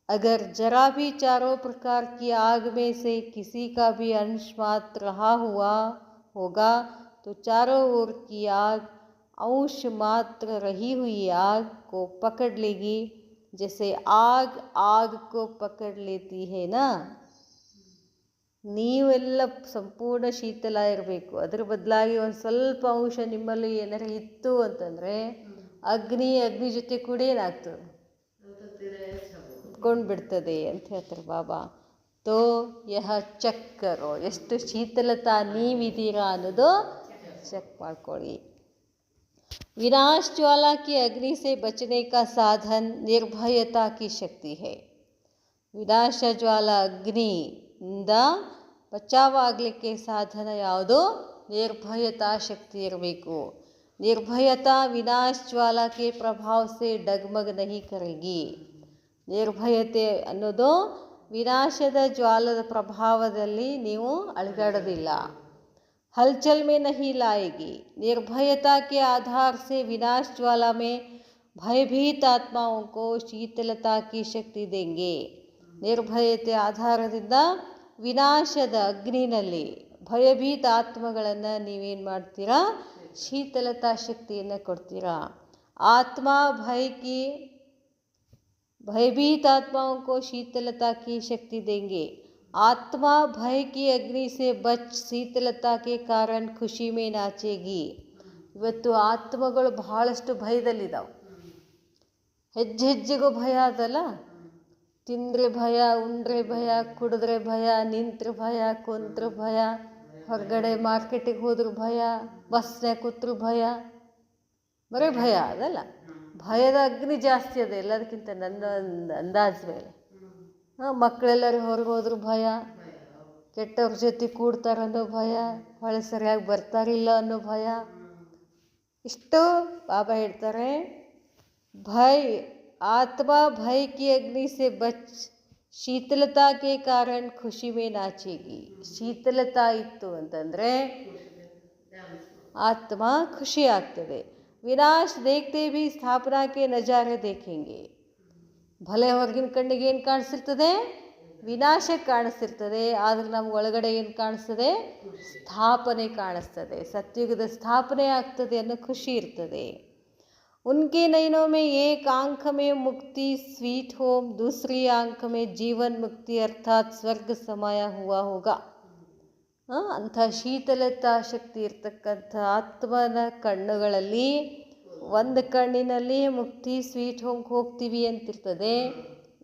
अगर जरा भी चारों प्रकार की आग में से किसी का भी अंश मात्र रहा हुआ होगा तो चारों ओर की आग अंश मात्र रही हुई आग को पकड़ लेगी. जैसे आग को पकड़ लेती है ना. ನೀವೆಲ್ಲ ಸಂಪೂರ್ಣ ಶೀತಲ ಇರಬೇಕು. ಅದ್ರ ಬದಲಾಗಿ ಒಂದು ಸ್ವಲ್ಪ ಅಂಶ ನಿಮ್ಮಲ್ಲಿ ಏನಾರು ಇತ್ತು ಅಂತಂದರೆ ಅಗ್ನಿ ಜೊತೆ ಕೂಡ ಏನಾಗ್ತದೆ? ಕೊಂಡು ಬಿಡ್ತದೆ ಅಂತ ಹೇಳ್ತಾರೆ ಬಾಬಾ. ತೋ ಯಹ ಚೆಕ್ ಕರೋ, ಎಷ್ಟು ಶೀತಲತಾ ನೀವಿದ್ದೀರಾ ಅನ್ನೋದು ಚೆಕ್ ಮಾಡ್ಕೊಳ್ಳಿ. विनाश ज्वाला की अग्नि से बचने का साधन निर्भयता की शक्ति है. ವಿನಾಶ ಜ್ವಾಲ ಅಗ್ನಿಯಿಂದ ಬಚಾವಾಗಲಿಕ್ಕೆ ಸಾಧನ ಯಾವುದು? ನಿರ್ಭಯತಾ ಶಕ್ತಿ ಇರಬೇಕು. ನಿರ್ಭಯತಾ ವಿನಾಶ ಜ್ವಾಲ के प्रभाव से डगमग नहीं करेगी. ನಿರ್ಭಯತೆ ಅನ್ನೋದು ವಿನಾಶದ ಜ್ವಾಲದ ಪ್ರಭಾವದಲ್ಲಿ ನೀವು ಅಳಿಗಾಡೋದಿಲ್ಲ. हलचल में नहीं लाएगी. निर्भयता के आधार से विनाश ज्वाला में भयभीत आत्माओं को शीतलता की शक्ति देंगे. ನಿರ್ಭಯತೆ ಆಧಾರದಿಂದ ವಿನಾಶದ ಅಗ್ನಿನಲ್ಲಿ ಭಯಭೀತ ಆತ್ಮಗಳನ್ನು ನೀವೇನು ಮಾಡ್ತೀರಾ? ಶೀತಲತಾ ಶಕ್ತಿಯನ್ನು ಕೊಡ್ತೀರಾ. ಆತ್ಮ भयभीत आत्माओं को शीतलता की शक्ति देंगे. आत्मा भय की अग्नि से बच शीतलता के कारण ಖುಷಿ में नाचेगी. ಇವತ್ತು ಆತ್ಮಗಳು ಬಹಳಷ್ಟು ಭಯದಲ್ಲಿದ್ದಾವೆ. ಹೆಜ್ಜೆಗೂ ಭಯ ಅದಲ್ಲ. ತಿಂದರೆ ಭಯ, ಉಂಡ್ರೆ ಭಯ, ಕುಡಿದ್ರೆ ಭಯ, ನಿಂತ್ರೆ ಭಯ, ಕುಂತ್ರೆ ಭಯ, ಹೊರಗಡೆ ಮಾರ್ಕೆಟಿಗೆ ಹೋದ್ರೂ ಭಯ, ಬಸ್ನಾಗ ಕೂತ್ರು ಭಯ, ಬರೀ ಭಯ ಅದಲ್ಲ. ಭಯದ ಅಗ್ನಿ ಜಾಸ್ತಿ ಅದ ಎಲ್ಲದಕ್ಕಿಂತ ನನ್ನ ಅಂದಾಜು ಮೇಲೆ. ಮಕ್ಕಳೆಲ್ಲರೂ ಹೊರಗೆ ಹೋದ್ರೂ ಭಯ, ಕೆಟ್ಟವ್ರ ಜೊತೆ ಕೂಡ್ತಾರನ್ನೋ ಭಯ, ಹೊಳೆ ಸರಿಯಾಗಿ ಬರ್ತಾರಿಲ್ಲ ಅನ್ನೋ ಭಯ. ಇಷ್ಟು ಬಾಬಾ ಹೇಳ್ತಾರೆ, ಭಯ ಆತ್ಮ ಭಯ ಕಿ ಅಗ್ನಿ ಸೆ ಬಚ್ ಶೀತಲತಾ ಕೆ ಕಾರಣ ಖುಷಿ ಮೇ ನಾಚೇಗಿ. ಶೀತಲತಾ ಇತ್ತು ಅಂತಂದರೆ ಆತ್ಮ ಖುಷಿ ಆಗ್ತದೆ. ವಿನಾಶ ದೇಖ್ತೆ ಭಿ ಸ್ಥಾಪನಾ ಕೆ ನಜಾರೆ ದೇಖೆಂಗೆ. ಭಲೆ ಹೊರಗಿನ ಕಣ್ಣಿಗೆ ಏನು ಕಾಣಿಸಿರ್ತದೆ? ವಿನಾಶ ಕಾಣಿಸ್ತಿರ್ತದೆ. ಆದರೆ ನಮ್ಗೆ ಒಳಗಡೆ ಏನು ಕಾಣಿಸ್ತದೆ? ಸ್ಥಾಪನೆ ಕಾಣಿಸ್ತದೆ. ಸತ್ಯುಗದ ಸ್ಥಾಪನೆ ಆಗ್ತದೆ ಅನ್ನೋ ಖುಷಿ ಇರ್ತದೆ. उनके नयनों में एक आंख में मुक्ति स्वीट होम, दूसरी आंख में जीवन मुक्ति अर्थात स्वर्ग समाया हुआ होगा. ಅಂಥ ಶೀತಲತಾ ಶಕ್ತಿ ಇರ್ತಕ್ಕಂಥ ಆತ್ಮನ ಕಣ್ಣುಗಳಲ್ಲಿ ಒಂದು ಕಣ್ಣಿನಲ್ಲಿ ಮುಕ್ತಿ ಸ್ವೀಟ್ ಹೋಮ್ಗೆ ಹೋಗ್ತೀವಿ ಅಂತಿರ್ತದೆ,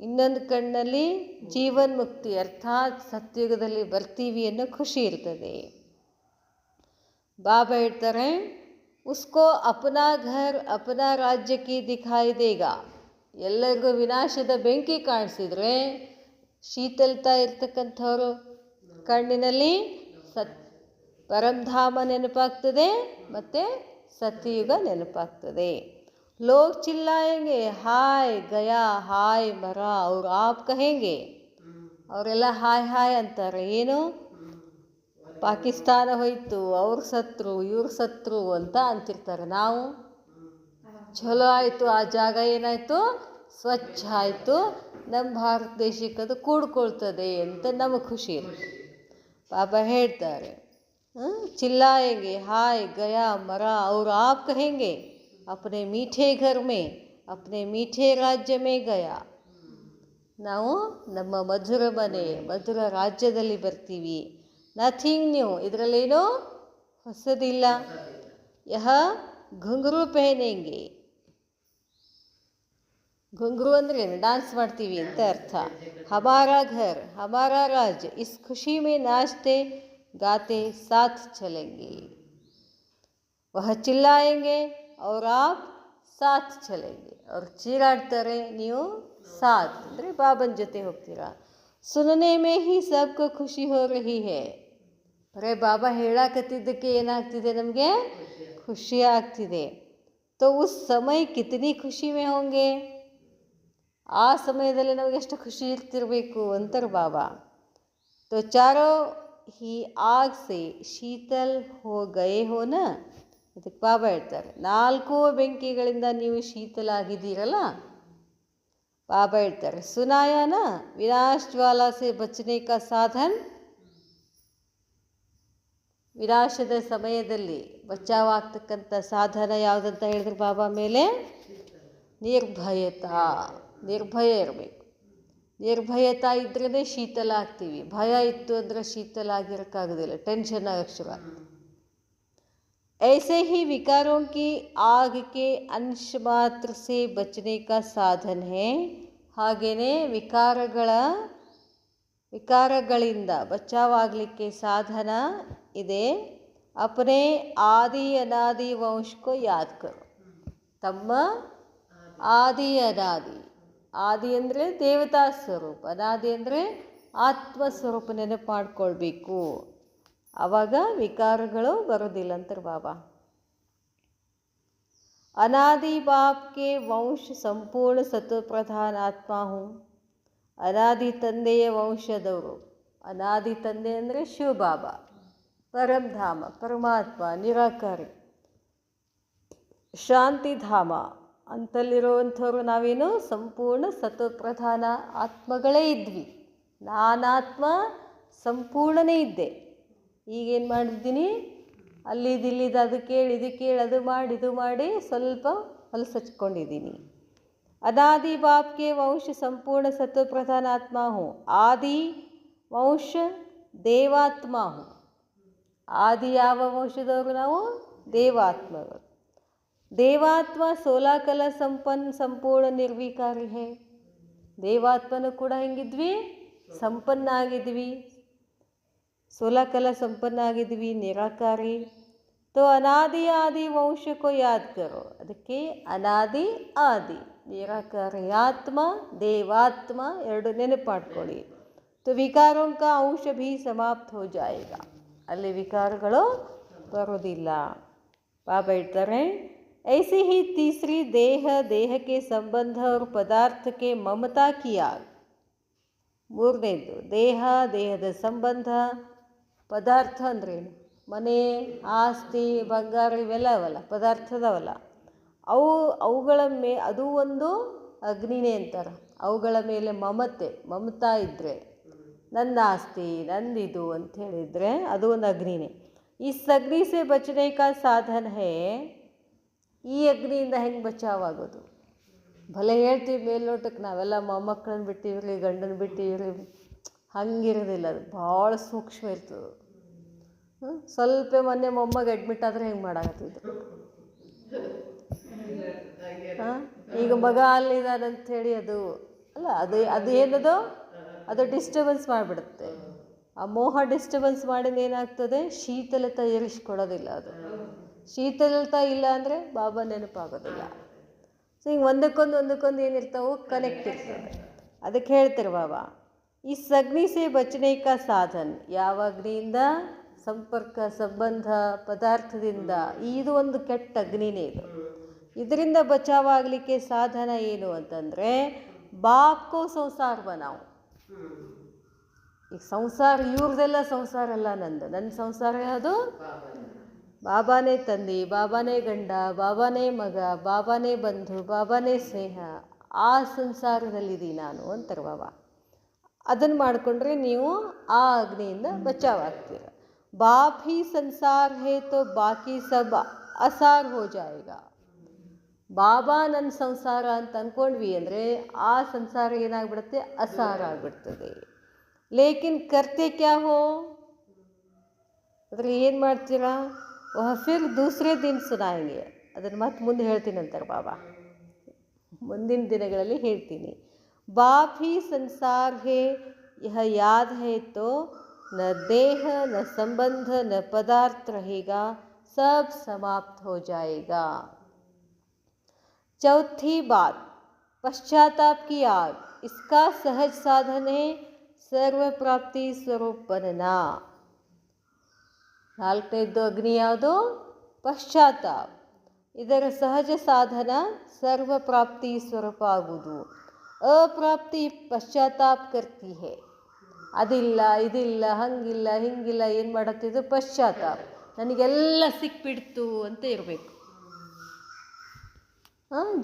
ಇನ್ನೊಂದು ಕಣ್ಣಲ್ಲಿ ಜೀವನ್ ಮುಕ್ತಿ ಅರ್ಥಾತ್ ಸತ್ಯುಗದಲ್ಲಿ ಬರ್ತೀವಿ ಅನ್ನೋ ಖುಷಿ ಇರ್ತದೆ. ಬಾಬಾ ಹೇಳ್ತಾರೆ, उसको अपना घर अपना राज्य की दिखाई देगा. ಎಲ್ಲರಿಗೂ ವಿನಾಶದ ಬೆಂಕಿ ಕಾಣಿಸಿದ್ರೆ ಶೀತಲತಾ ಇರ್ತಕ್ಕಂಥವ್ರು ಕಣ್ಣಿನಲ್ಲಿ ಪರಂಧಾಮ ನೆನಪಾಗ್ತದೆ ಮತ್ತು ಸತ್ಯಯುಗ ನೆನಪಾಗ್ತದೆ. ಲೋಗ್ ಚಿಲ್ಲಾಯಂಗೆ ಹಾಯ್ ಗಯಾ ಹಾಯ್ ಮರ ಅವ್ರು ಆಪ್ ಕಹೆಂಗೆ. ಅವರೆಲ್ಲ ಹಾಯ್ ಹಾಯ್ ಅಂತಾರೆ. ಏನು? ಪಾಕಿಸ್ತಾನ ಹೋಯ್ತು, ಅವ್ರು ಸತ್ರು, ಇವ್ರು ಸತ್ರು ಅಂತ ಅಂತಿರ್ತಾರೆ. ನಾವು ಚಲೋ ಆಯಿತು, ಆ ಜಾಗ ಏನಾಯಿತು? ಸ್ವಚ್ಛ ಆಯಿತು, ನಮ್ಮ ಭಾರತ ದೇಶಕ್ಕೆ ಅದು ಕೂಡ್ಕೊಳ್ತದೆ ಅಂತ ನಮಗೆ ಖುಷಿ ಇರುತ್ತೆ. ಬಾಬಾ ಹೇಳ್ತಾರೆ, ಚಿಲ್ಲಾಯಂಗೆ ಹಾಯ್ ಗಯಾ ಮರ ಅವ್ರು ಆಪ್ ಕಹೆಂಗೆ ಅಪ್ನೆ ಮೀಠೆ ಘರ್ ಮೇ ಅಪ್ನೆ ಮೀಠೆ ರಾಜ್ಯ ಮೇ ಗಯಾ. ನಾವು ನಮ್ಮ ಮಧುರ ಮನೆ ಮಧುರ ರಾಜ್ಯದಲ್ಲಿ ಬರ್ತೀವಿ. ನಥಿಂಗ್ ನ್ಯೂ, ಇದರಲ್ಲೇನೋ ಹೊಸದಿಲ್ಲ. ಯಹ ಘುಂಘರು ಪೆಹನೆಂಗೆ. ಘುಂಘರು ಅಂದ್ರೆ ಏನು? ಡ್ಯಾನ್ಸ್ ಮಾಡ್ತೀವಿ ಅಂತ ಅರ್ಥ. ಹಮಾರಾ ಘರ್ ಹಮಾರಾ ರಾಜ್ ಇಸ್ ಖುಷಿ ಮೇ ನಾಚ್ತೆ ಗಾತೆ ಸಾಥ್ ಚಲೆಂಗೆ. ವಹ ಚಿಲ್ಲಾಯಂಗೆ ಅವ್ರು ಆಪ್ ಸಾಥ್ ಚಲೆಂಗೆ. ಅವ್ರು ಚೀರಾಡ್ತಾರೆ, ನೀವು ಸಾಥ್ ಅಂದರೆ ಬಾಬನ ಜೊತೆ ಹೋಗ್ತೀರಾ. ಸುನನೆ ಮೇ ಹಿ ಸಬ್ಕೋ ಖುಷಿ ಹೋ ರಹಿ ಹೈ. ಬರೇ ಬಾಬಾ ಹೇಳಾಕತ್ತಿದ್ದಕ್ಕೆ ಏನಾಗ್ತಿದೆ? ನಮಗೆ ಖುಷಿ ಆಗ್ತಿದೆ. ತೋ ಉಸ್ ಸಮಯ ಕಿತನಿ ಖುಷಿ ಮೇ ಹೋಂಗೆ. ಆ ಸಮಯದಲ್ಲಿ ನಮಗೆ ಎಷ್ಟು ಖುಷಿ ಇರ್ತಿರಬೇಕು ಅಂತಾರೆ ಬಾಬಾ. ತೋ ಚಾರೋ ಹಿ ಆಗ್ ಸೆ ಶೀತಲ್ ಹೋ ಗಯೇ ಹೋನ. ಅದಕ್ಕೆ ಬಾಬಾ ಹೇಳ್ತಾರೆ, 4 ಬೆಂಕಿಗಳಿಂದ ನೀವು ಶೀತಲ ಆಗಿದ್ದೀರಲ್ಲ. ಬಾಬಾ ಹೇಳ್ತಾರೆ, ಸುನಾಯಾನ ವಿನಾಶ ಜ್ವಾಲಾ ಸೆ ಬಚನೆ ಕಾ ಸಾಧನ್. ವಿನಾಶದ ಸಮಯದಲ್ಲಿ ಬಚಾವಾಗ್ತಕ್ಕಂಥ ಸಾಧನ ಯಾವುದಂತ ಹೇಳಿದ್ರು ಬಾಬಾ ಮೇಲೆ? ನಿರ್ಭಯತಾ. ನಿರ್ಭಯ ಇರಬೇಕು. ನಿರ್ಭಯತಾ ಇದ್ರೇ ಶೀತಲ ಆಗ್ತೀವಿ. ಭಯ ಇತ್ತು ಅಂದರೆ ಶೀತಲ ಆಗಿರೋಕ್ಕಾಗೋದಿಲ್ಲ, ಟೆನ್ಷನ್ ಆಗಕ್ಕೆ ಶುರು ಆಗ್ತದೆ. ऐसे ही विकारों की आग के अंश मात्र से बचने का साधन है. ಹಾಗೆಯೇ ವಿಕಾರಗಳಿಂದ ಬಚಾವಾಗಲಿಕ್ಕೆ ಸಾಧನ ಇದೆ. अपने आदि अनादि वंश को याद करो. ತಮ್ಮ ಆದಿ ಅನಾದಿ. ಆದಿ ಅಂದರೆ ದೇವತಾ ಸ್ವರೂಪ, ಅನಾದಿ ಅಂದರೆ ಆತ್ಮ ಸ್ವರೂಪ ನೆನಪು ಮಾಡ್ಕೊಳ್ಬೇಕು. ಆವಾಗ ವಿಕಾರಗಳು ಬರೋದಿಲ್ಲ ಅಂತಾರೆ ಬಾಬಾ. ಅನಾದಿ ಬಾಪ್ ಕೆ ವಂಶ ಸಂಪೂರ್ಣ ಸತ್ವ ಪ್ರಧಾನ ಆತ್ಮ ಹೂँ. ಅನಾದಿ ತಂದೆಯ ವಂಶದವರು. ಅನಾದಿ ತಂದೆ ಅಂದರೆ ಶಿವಬಾಬಾ, ಪರಂಧಾಮ, ಪರಮಾತ್ಮ, ನಿರಾಕಾರಿ, ಶಾಂತಿಧಾಮ ಅಂತಲ್ಲಿರುವಂಥವ್ರು. ನಾವೇನು ಸಂಪೂರ್ಣ ಸತ್ವಪ್ರಧಾನ ಆತ್ಮಗಳೇ ಇದ್ವಿ. ನಾನಾತ್ಮ ಸಂಪೂರ್ಣನೇ ಇದ್ದೆ. ಈಗೇನು ಮಾಡಿದ್ದೀನಿ, ಅಲ್ಲಿದ್ದು ಅದು ಕೇಳಿ ಇದು ಕೇಳಿ ಅದು ಮಾಡಿ ಇದು ಮಾಡಿ ಸ್ವಲ್ಪ ಹೊಲಸು ಹಚ್ಕೊಂಡಿದ್ದೀನಿ. ಅನಾದಿ ಬಾಪ್ಗೆ ವಂಶ ಸಂಪೂರ್ಣ ಸತ್ವಪ್ರಧಾನ ಆತ್ಮ ಹೂँ. ಆದಿ ವಂಶ ದೇವಾತ್ಮ ಹೂँ. ಆದಿ ಯಾವ ವಂಶದವರು ನಾವು? ದೇವಾತ್ಮಗಳು. ದೇವಾತ್ಮ 16 ಕಲಾ ಸಂಪನ್ನ ಸಂಪೂರ್ಣ ನಿರ್ವಿಕಾರಿ ಹೇ. ದೇವಾತ್ಮನು ಕೂಡ ಹೆಂಗಿದ್ವಿ? ಸಂಪನ್ನ ಆಗಿದ್ವಿ. 16 ಕಲಾ ಸಂಪನ್ನ ಆಗಿದ್ವಿ, ನಿರಾಕಾರಿ. ತೋ ಅನಾದಿ ಆದಿ ವಂಶಕ್ಕೂ ಯಾದ್ ಕರೋ. ಅದಕ್ಕೆ ಅನಾದಿ ಆದಿ ನಿರಾಕಾರಿ ಆತ್ಮ ದೇವಾತ್ಮ ಎರಡು ನೆನಪು ಮಾಡ್ಕೊಳ್ಳಿ. ತೋ ವಿಕಾರೋं का अंश भी समाप्त हो जाएगा. ಅಲ್ಲಿ ವಿಕಾರಗಳು ಬರೋದಿಲ್ಲ. ಬಾಬಾ ಹೇಳ್ತಾರೆ, ऐसे ही तीसरी देह, देह के संबंध और पदार्थ के ममता की आग. ಮೂರನೇದು ದೇಹ, ದೇಹದ ಸಂಬಂಧ, ಪದಾರ್ಥ ಅಂದ್ರೇನು? ಮನೆ, ಆಸ್ತಿ, ಬಂಗಾರ ಇವೆಲ್ಲ ಅವಲ್ಲ, ಪದಾರ್ಥದವಲ್ಲ. ಅವುಗಳ ಅದು ಒಂದು ಅಗ್ನಿನೇ ಅಂತಾರೆ. ಅವುಗಳ ಮೇಲೆ ಮಮತಾ ಇದ್ದರೆ, ನನ್ನ ಆಸ್ತಿ ನಂದಿದು ಅಂತ ಹೇಳಿದರೆ ಅದು ಒಂದು ಅಗ್ನಿನೇ. ಈ ಅಗ್ನಿ ಸೆ ಬಚನೆ ಕಾ ಸಾಧನ ಹೇ. ಈ ಅಗ್ನಿಯಿಂದ ಹೆಂಗೆ ಬಚಾವಾಗೋದು? ಭಲೆ ಹೇಳ್ತೀವಿ ಮೇಲ್ನೋಟಕ್ಕೆ ನಾವೆಲ್ಲ ಮೊಮ್ಮಕ್ಕಳನ್ನ ಬಿಟ್ಟಿವ್ರಿ, ಗಂಡನ ಬಿಟ್ಟಿವ್ರಿ, ಹಂಗಿರೋದಿಲ್ಲ. ಅದು ಭಾಳ ಸೂಕ್ಷ್ಮ ಇರ್ತದೆ. ಸ್ವಲ್ಪ ಮೊನ್ನೆ ಮೊಮ್ಮಗೆ ಅಡ್ಮಿಟ್ ಆದರೆ ಹೆಂಗೆ ಮಾಡಾಕತ್ತಿದ್ರು. ಈಗ ಮಗ ಅಲ್ಲಿದ್ದಾನಂಥೇಳಿ ಅದು ಅಲ್ಲ, ಅದು ಏನದು, ಅದು ಡಿಸ್ಟರ್ಬೆನ್ಸ್ ಮಾಡಿಬಿಡುತ್ತೆ. ಆ ಮೋಹ ಡಿಸ್ಟರ್ಬೆನ್ಸ್ ಮಾಡಿದ ಏನಾಗ್ತದೆ? ಶೀತಲತೆ ಏರಿಸ್ಕೊಡೋದಿಲ್ಲ. ಅದು ಶೀತಲತೆ ಇಲ್ಲ ಅಂದರೆ ಬಾಬಾ ನೆನಪಾಗೋದಿಲ್ಲ. ಸೊ ಹಿಂಗೆ ಒಂದಕ್ಕೊಂದು ಏನಿರ್ತಾವೆ, ಕನೆಕ್ಟ್ ಇರ್ತದೆ. ಅದಕ್ಕೆ ಹೇಳ್ತಾರೆ ಬಾಬಾ, ಈ ಅಗ್ನಿ ಸೇ ಬಚನೆ ಕಾ ಸಾಧನ್. ಯಾವ ಅಗ್ನಿಯಿಂದ? ಸಂಪರ್ಕ, ಸಂಬಂಧ, ಪದಾರ್ಥದಿಂದ. ಇದು ಒಂದು ಕೆಟ್ಟ ಅಗ್ನಿನೇ ಇದು. ಇದರಿಂದ ಬಚಾವಾಗಲಿಕ್ಕೆ ಸಾಧನ ಏನು ಅಂತಂದರೆ, ಬಾಪ್ಕೋ ಸಂಸಾರ ಬನಾವು. ಈಗ ಸಂಸಾರ ಇವ್ರದೆಲ್ಲ ಸಂಸಾರ ಅಲ್ಲ, ನನ್ನ ಸಂಸಾರ ಯಾವುದು? ಬಾಬಾನೇ ತಂದೆ, ಬಾಬಾನೇ ಗಂಡ, ಬಾಬಾನೇ ಮಗ, ಬಾಬಾನೇ ಬಂಧು, ಬಾಬಾನೇ ಸ್ನೇಹ. ಆ ಸಂಸಾರದಲ್ಲಿದ್ದೀನಿ ನಾನು ಅಂತಾರೆ ಬಾಬಾ. ಅದನ್ನು ಮಾಡಿಕೊಂಡ್ರೆ ನೀವು ಆ ಅಗ್ನಿಯಿಂದ ಬಚಾವಾಗ್ತೀರ. ಬಾಪ್ ಹಿ ಸಂಸಾರ ಹೇ ತೋ ಬಾಕಿ ಸಬ್ ಅಸಾರ್ ಹೋ ಜಾಯೇಗಾ. ಬಾಬಾ ನನ್ನ ಸಂಸಾರ ಅಂತ ಅಂದ್ಕೊಂಡ್ವಿ ಅಂದರೆ ಆ ಸಂಸಾರ ಏನಾಗ್ಬಿಡುತ್ತೆ? ಅಸಾರ ಆಗಿಬಿಡ್ತದೆ. ಲೇಕಿನ್ ಕರ್ತೆ ಕ್ಯಾ ಹೋ? ಅದ್ರಲ್ಲಿ ಏನು ಮಾಡ್ತೀರಾ? ಫಿರ್ ದೂಸರೇ ದಿನ ಸುನಾಯಂಗೆ. ಅದನ್ನು ಮತ್ತೆ ಮುಂದೆ ಹೇಳ್ತೀನಿ ಅಂತಾರೆ ಬಾಬಾ, ಮುಂದಿನ ದಿನಗಳಲ್ಲಿ ಹೇಳ್ತೀನಿ. ಬಾಪ್ ಹಿ ಸಂಸಾರ ಹೇ ಯಹ ಯಾದ್ ಹೇ ತೋ ನ ದೇಹ ನ ಸಂಬಂಧ ನ ಪದಾರ್ಥ रहेगा, सब समाप्त हो जाएगा. चौथी बात, पश्चाताप की आग. इसका सहज साधन है सर्व प्राप्ति स्वरूप बनना. ನಾಲ್ಕನೇದು ಅಗ್ನಿ ಯಾವುದು? ಪಶ್ಚಾತ್ತಾಪ. ಇದರ ಸಹಜ ಸಾಧನ ಸರ್ವ ಪ್ರಾಪ್ತಿ ಸ್ವರೂಪ ಆಗುವುದು. ಅಪ್ರಾಪ್ತಿ ಪಶ್ಚಾತ್ತಾಪ ಕರ್ತಿ ಹೇ. ಅದಿಲ್ಲ ಇದಿಲ್ಲ ಹಂಗಿಲ್ಲ ಹಿಂಗಿಲ್ಲ ಏನು ಮಾಡತ್ತಿದ್ದು? ಪಶ್ಚಾತ್ತಾಪ. ನನಗೆಲ್ಲ ಸಿಕ್ಬಿಡ್ತು ಅಂತ ಇರಬೇಕು.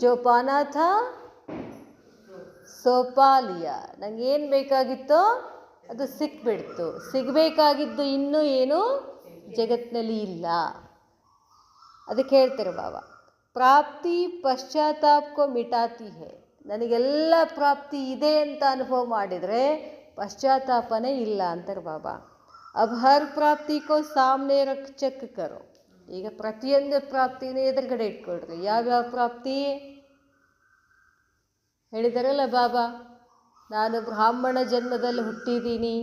ಜೋ ಪಾನಾ ಥಾ ಸೋಪಾಲಿಯ. ನನಗೇನು ಬೇಕಾಗಿತ್ತೋ ಅದು ಸಿಕ್ಬಿಡ್ತು. ಸಿಗಬೇಕಾಗಿದ್ದು ಇನ್ನೂ ಏನು ಜಗತ್ತಿನಲ್ಲಿ ಇಲ್ಲ. ಅದಕ್ಕೆ ಹೇಳ್ತಾರೆ ಬಾಬಾ, ಪ್ರಾಪ್ತಿ ಪಶ್ಚಾತ್ತಾಪಕ್ಕೋ ಮಿಟಾತಿ ಹೇ. ನನಗೆಲ್ಲ ಪ್ರಾಪ್ತಿ ಇದೆ ಅಂತ ಅನುಭವ ಮಾಡಿದರೆ ಪಶ್ಚಾತ್ತಾಪನೇ ಇಲ್ಲ ಅಂತಾರೆ ಬಾಬಾ. ಅಬ್ ಹರ್ ಪ್ರಾಪ್ತಿಕೋ ಸಾಮ್ನೆ ರಖ್ ಚೆಕ್ ಕರೋ. ಈಗ ಪ್ರತಿಯೊಂದು ಪ್ರಾಪ್ತಿನೇ ಎದುರುಗಡೆ ಇಟ್ಕೊಳ್ರಿ. ಯಾವ್ಯಾವ ಪ್ರಾಪ್ತಿ ಹೇಳಿದಾರಲ್ಲ ಬಾಬಾ? ನಾನು ಬ್ರಾಹ್ಮಣ ಜನ್ಮದಲ್ಲಿ ಹುಟ್ಟಿದ್ದೀನಿ.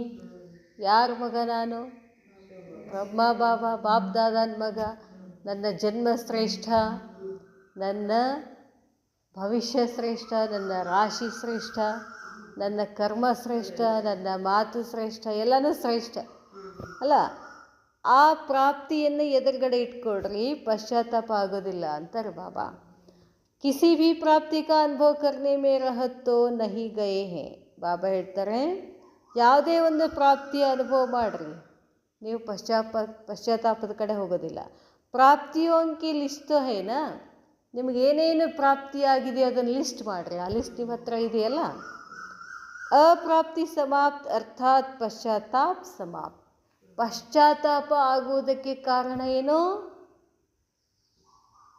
ಯಾರ ಮಗ ನಾನು? ಬ್ರಹ್ಮ ಬಾಬಾ ಬಾಪ್ ದಾದನ ಮಗ, ನನ್ನ ಜನ್ಮ ಶ್ರೇಷ್ಠ, ನನ್ನ ಭವಿಷ್ಯ ಶ್ರೇಷ್ಠ, ನನ್ನ ರಾಶಿ ಶ್ರೇಷ್ಠ, ನನ್ನ ಕರ್ಮ ಶ್ರೇಷ್ಠ, ನನ್ನ ಮಾತು ಶ್ರೇಷ್ಠ, ಎಲ್ಲನೂ ಶ್ರೇಷ್ಠ ಅಲ್ಲ. ಆ ಪ್ರಾಪ್ತಿಯನ್ನು ಎದುರುಗಡೆ ಇಟ್ಕೊಳ್ರಿ, ಪಶ್ಚಾತ್ತಾಪ ಆಗೋದಿಲ್ಲ ಅಂತಾರೆ ಬಾಬಾ. ಕಿಸಿ ಭಿ ಪ್ರಾಪ್ತಿ ಕಾ ಅನುಭವ ಕರ್ನೆ ಮೇ ರಹತ್ತೋ ನಹಿ ಗಯೇ ಹೇ. ಬಾಬಾ ಹೇಳ್ತಾರೆ, ಯಾವುದೇ ಒಂದು ಪ್ರಾಪ್ತಿಯ ಅನುಭವ ಮಾಡಿರಿ, ನೀವು ಪಶ್ಚಾತ್ತಾಪದ ಕಡೆ ಹೋಗೋದಿಲ್ಲ. ಪ್ರಾಪ್ತಿಯೋಂಕಿ ಲಿಸ್ಟ್ ಹೇನಾ, ನಿಮಗೇನೇನು ಪ್ರಾಪ್ತಿಯಾಗಿದೆಯೋ ಅದನ್ನು ಲಿಸ್ಟ್ ಮಾಡಿರಿ. ಆ ಲಿಸ್ಟ್ ನಿಮ್ಮ ಹತ್ರ ಇದೆಯಲ್ಲ. ಅಪ್ರಾಪ್ತಿ ಸಮಾಪ್ತ ಅರ್ಥಾತ್ ಪಶ್ಚಾತ್ತಾಪ ಸಮಾಪ್ತ. ಪಶ್ಚಾತ್ತಾಪ ಆಗುವುದಕ್ಕೆ ಕಾರಣ ಏನು?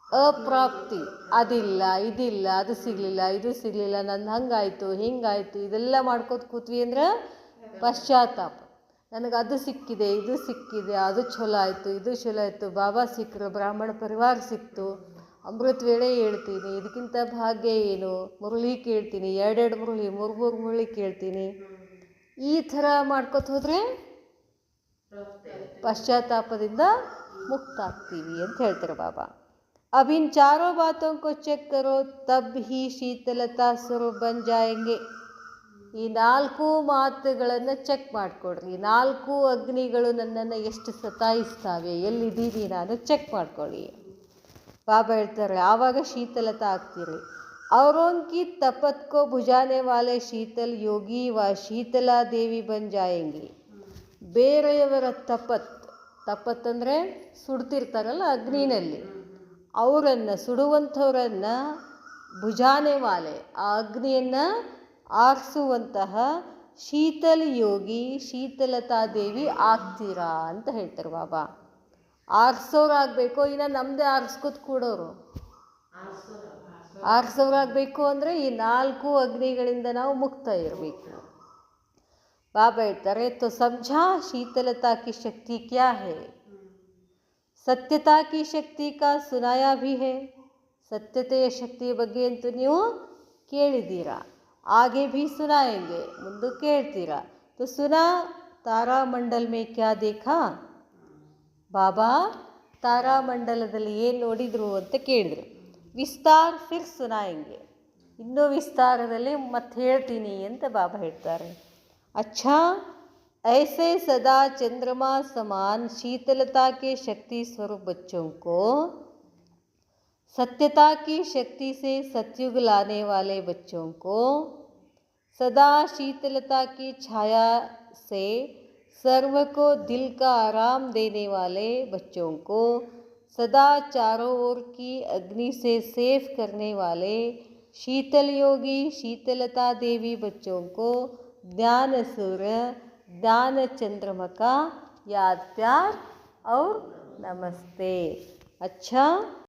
ಅಪ್ರಾಪ್ತಿ. ಅದಿಲ್ಲ, ಇದಿಲ್ಲ, ಅದು ಸಿಗಲಿಲ್ಲ, ಇದು ಸಿಗಲಿಲ್ಲ, ನನ್ನ ಹಂಗಾಯಿತು ಹಿಂಗಾಯಿತು, ಇದೆಲ್ಲ ಮಾಡ್ಕೋತ ಕೂತ್ವಿ ಅಂದ್ರೆ ಪಶ್ಚಾತ್ತಾಪ. ನನಗೆ ಅದು ಸಿಕ್ಕಿದೆ, ಇದು ಸಿಕ್ಕಿದೆ, ಅದು ಚಲೋ ಆಯಿತು, ಇದು ಚಲೋ ಆಯಿತು, ಬಾಬಾ ಸಿಕ್ಕರು, ಬ್ರಾಹ್ಮಣ ಪರಿವಾರ ಸಿಕ್ತು, ಅಮೃತ ವೇಳೆ ಹೇಳ್ತೀನಿ, ಇದಕ್ಕಿಂತ ಭಾಗ್ಯ ಏನು, ಮುರಳಿ ಕೇಳ್ತೀನಿ, 2 ಮುರಳಿ 3 ಮುರಳಿ ಕೇಳ್ತೀನಿ. ಈ ಥರ ಮಾಡ್ಕೊತ ಹೋದರೆ ಪಶ್ಚಾತ್ತಾಪದಿಂದ ಮುಕ್ತ ಆಗ್ತೀವಿ ಅಂತ ಹೇಳ್ತಾರೆ ಬಾಬಾ. अब इन चारों बातों को चेक करो तब ही शीतलता स्वरूप बन जाएंगे. ಈ 4 ಮಾತುಗಳನ್ನು ಚೆಕ್ ಮಾಡಿಕೊಡ್ರಿ. 4 ಅಗ್ನಿಗಳು ನನ್ನನ್ನು ಎಷ್ಟು ಸತಾಯಿಸ್ತಾವೆ, ಎಲ್ಲಿದ್ದೀವಿ ನಾನು ಚೆಕ್ ಮಾಡ್ಕೊಳ್ಳಿ. ಬಾಬಾ ಹೇಳ್ತಾರೆ, ಆವಾಗ ಶೀತಲತಾ ಆಗ್ತೀರಿ. ಅವರೋಂಕಿ ತಪತ್ ಕೋ ಭುಜಾನೆ ವಾಲೆ ಶೀತಲ್ ಯೋಗಿ ವ ಶೀತಲಾ ದೇವಿ ಬನ್ ಜಾಯಂಗಿ. ಬೇರೆಯವರ ತಪತ್ ಅಂದರೆ ಸುಡ್ತಿರ್ತಾರಲ್ಲ ಅಗ್ನಿನಲ್ಲಿ, ಅವರನ್ನು ಸುಡುವಂಥವರನ್ನು ಭುಜಾನೆ ವಾಲೆ, ಆ ಅಗ್ನಿಯನ್ನು ಆರಿಸುವಂತಹ ಶೀತಲ್ ಯೋಗಿ ಶೀತಲತಾ ದೇವಿ ಆಗ್ತೀರಾ ಅಂತ ಹೇಳ್ತಾರೆ ಬಾಬಾ. ಆರಿಸೋರಾಗಬೇಕು. ಇನ್ನು ನಮ್ಮದೇ ಆರಿಸ್ಕೊತ ಕೂಡೋರು. ಆರಿಸೋರಾಗಬೇಕು ಅಂದರೆ ಈ 4 ಅಗ್ನಿಗಳಿಂದ ನಾವು ಮುಕ್ತ ಇರಬೇಕು. ಬಾಬಾ ಹೇಳ್ತಾರೆ, तो समझा शीतलता की शक्ति क्या है. ಸತ್ಯತಾ ಕಿ ಶಕ್ತಿ ಕಾ ಸುನಾಯಾ ಭಿ ಹೇ. ಸತ್ಯತೆಯ ಶಕ್ತಿಯ ಬಗ್ಗೆ ಅಂತೂ ನೀವು ಕೇಳಿದ್ದೀರಾ, ಆಗೆ ಭಿ ಸುನಾಯಂಗೆ, ಮುಂದೆ ಕೇಳ್ತೀರಾ. तो सुना ತಾರಾಮಂಡಲ್ ಮೇ ಕ್ಯಾ ದೇಖಾ. ಬಾಬಾ ತಾರಾಮಂಡಲದಲ್ಲಿ ಏನು ನೋಡಿದರು ಅಂತ ಕೇಳಿದರು. ವಿಸ್ತಾರ ಫಿರ್ ಸುನಾಯಂಗೆ, ಇನ್ನೂ ವಿಸ್ತಾರದಲ್ಲಿ ಮತ್ತೆ ಹೇಳ್ತೀನಿ ಅಂತ ಬಾಬಾ ಹೇಳ್ತಾರೆ. अच्छा ऐसे सदा चंद्रमा समान शीतलता के शक्ति स्वरूप बच्चों को सत्यता की शक्ति से सतयुग लाने वाले बच्चों को सदा शीतलता की छाया से सर्व को दिल का आराम देने वाले बच्चों को सदा चारों ओर की अग्नि से सेफ करने वाले शीतल योगी शीतलता देवी बच्चों को ज्ञान सूर्य ज्ञान चंद्रमा का याद प्यार और नमस्ते. अच्छा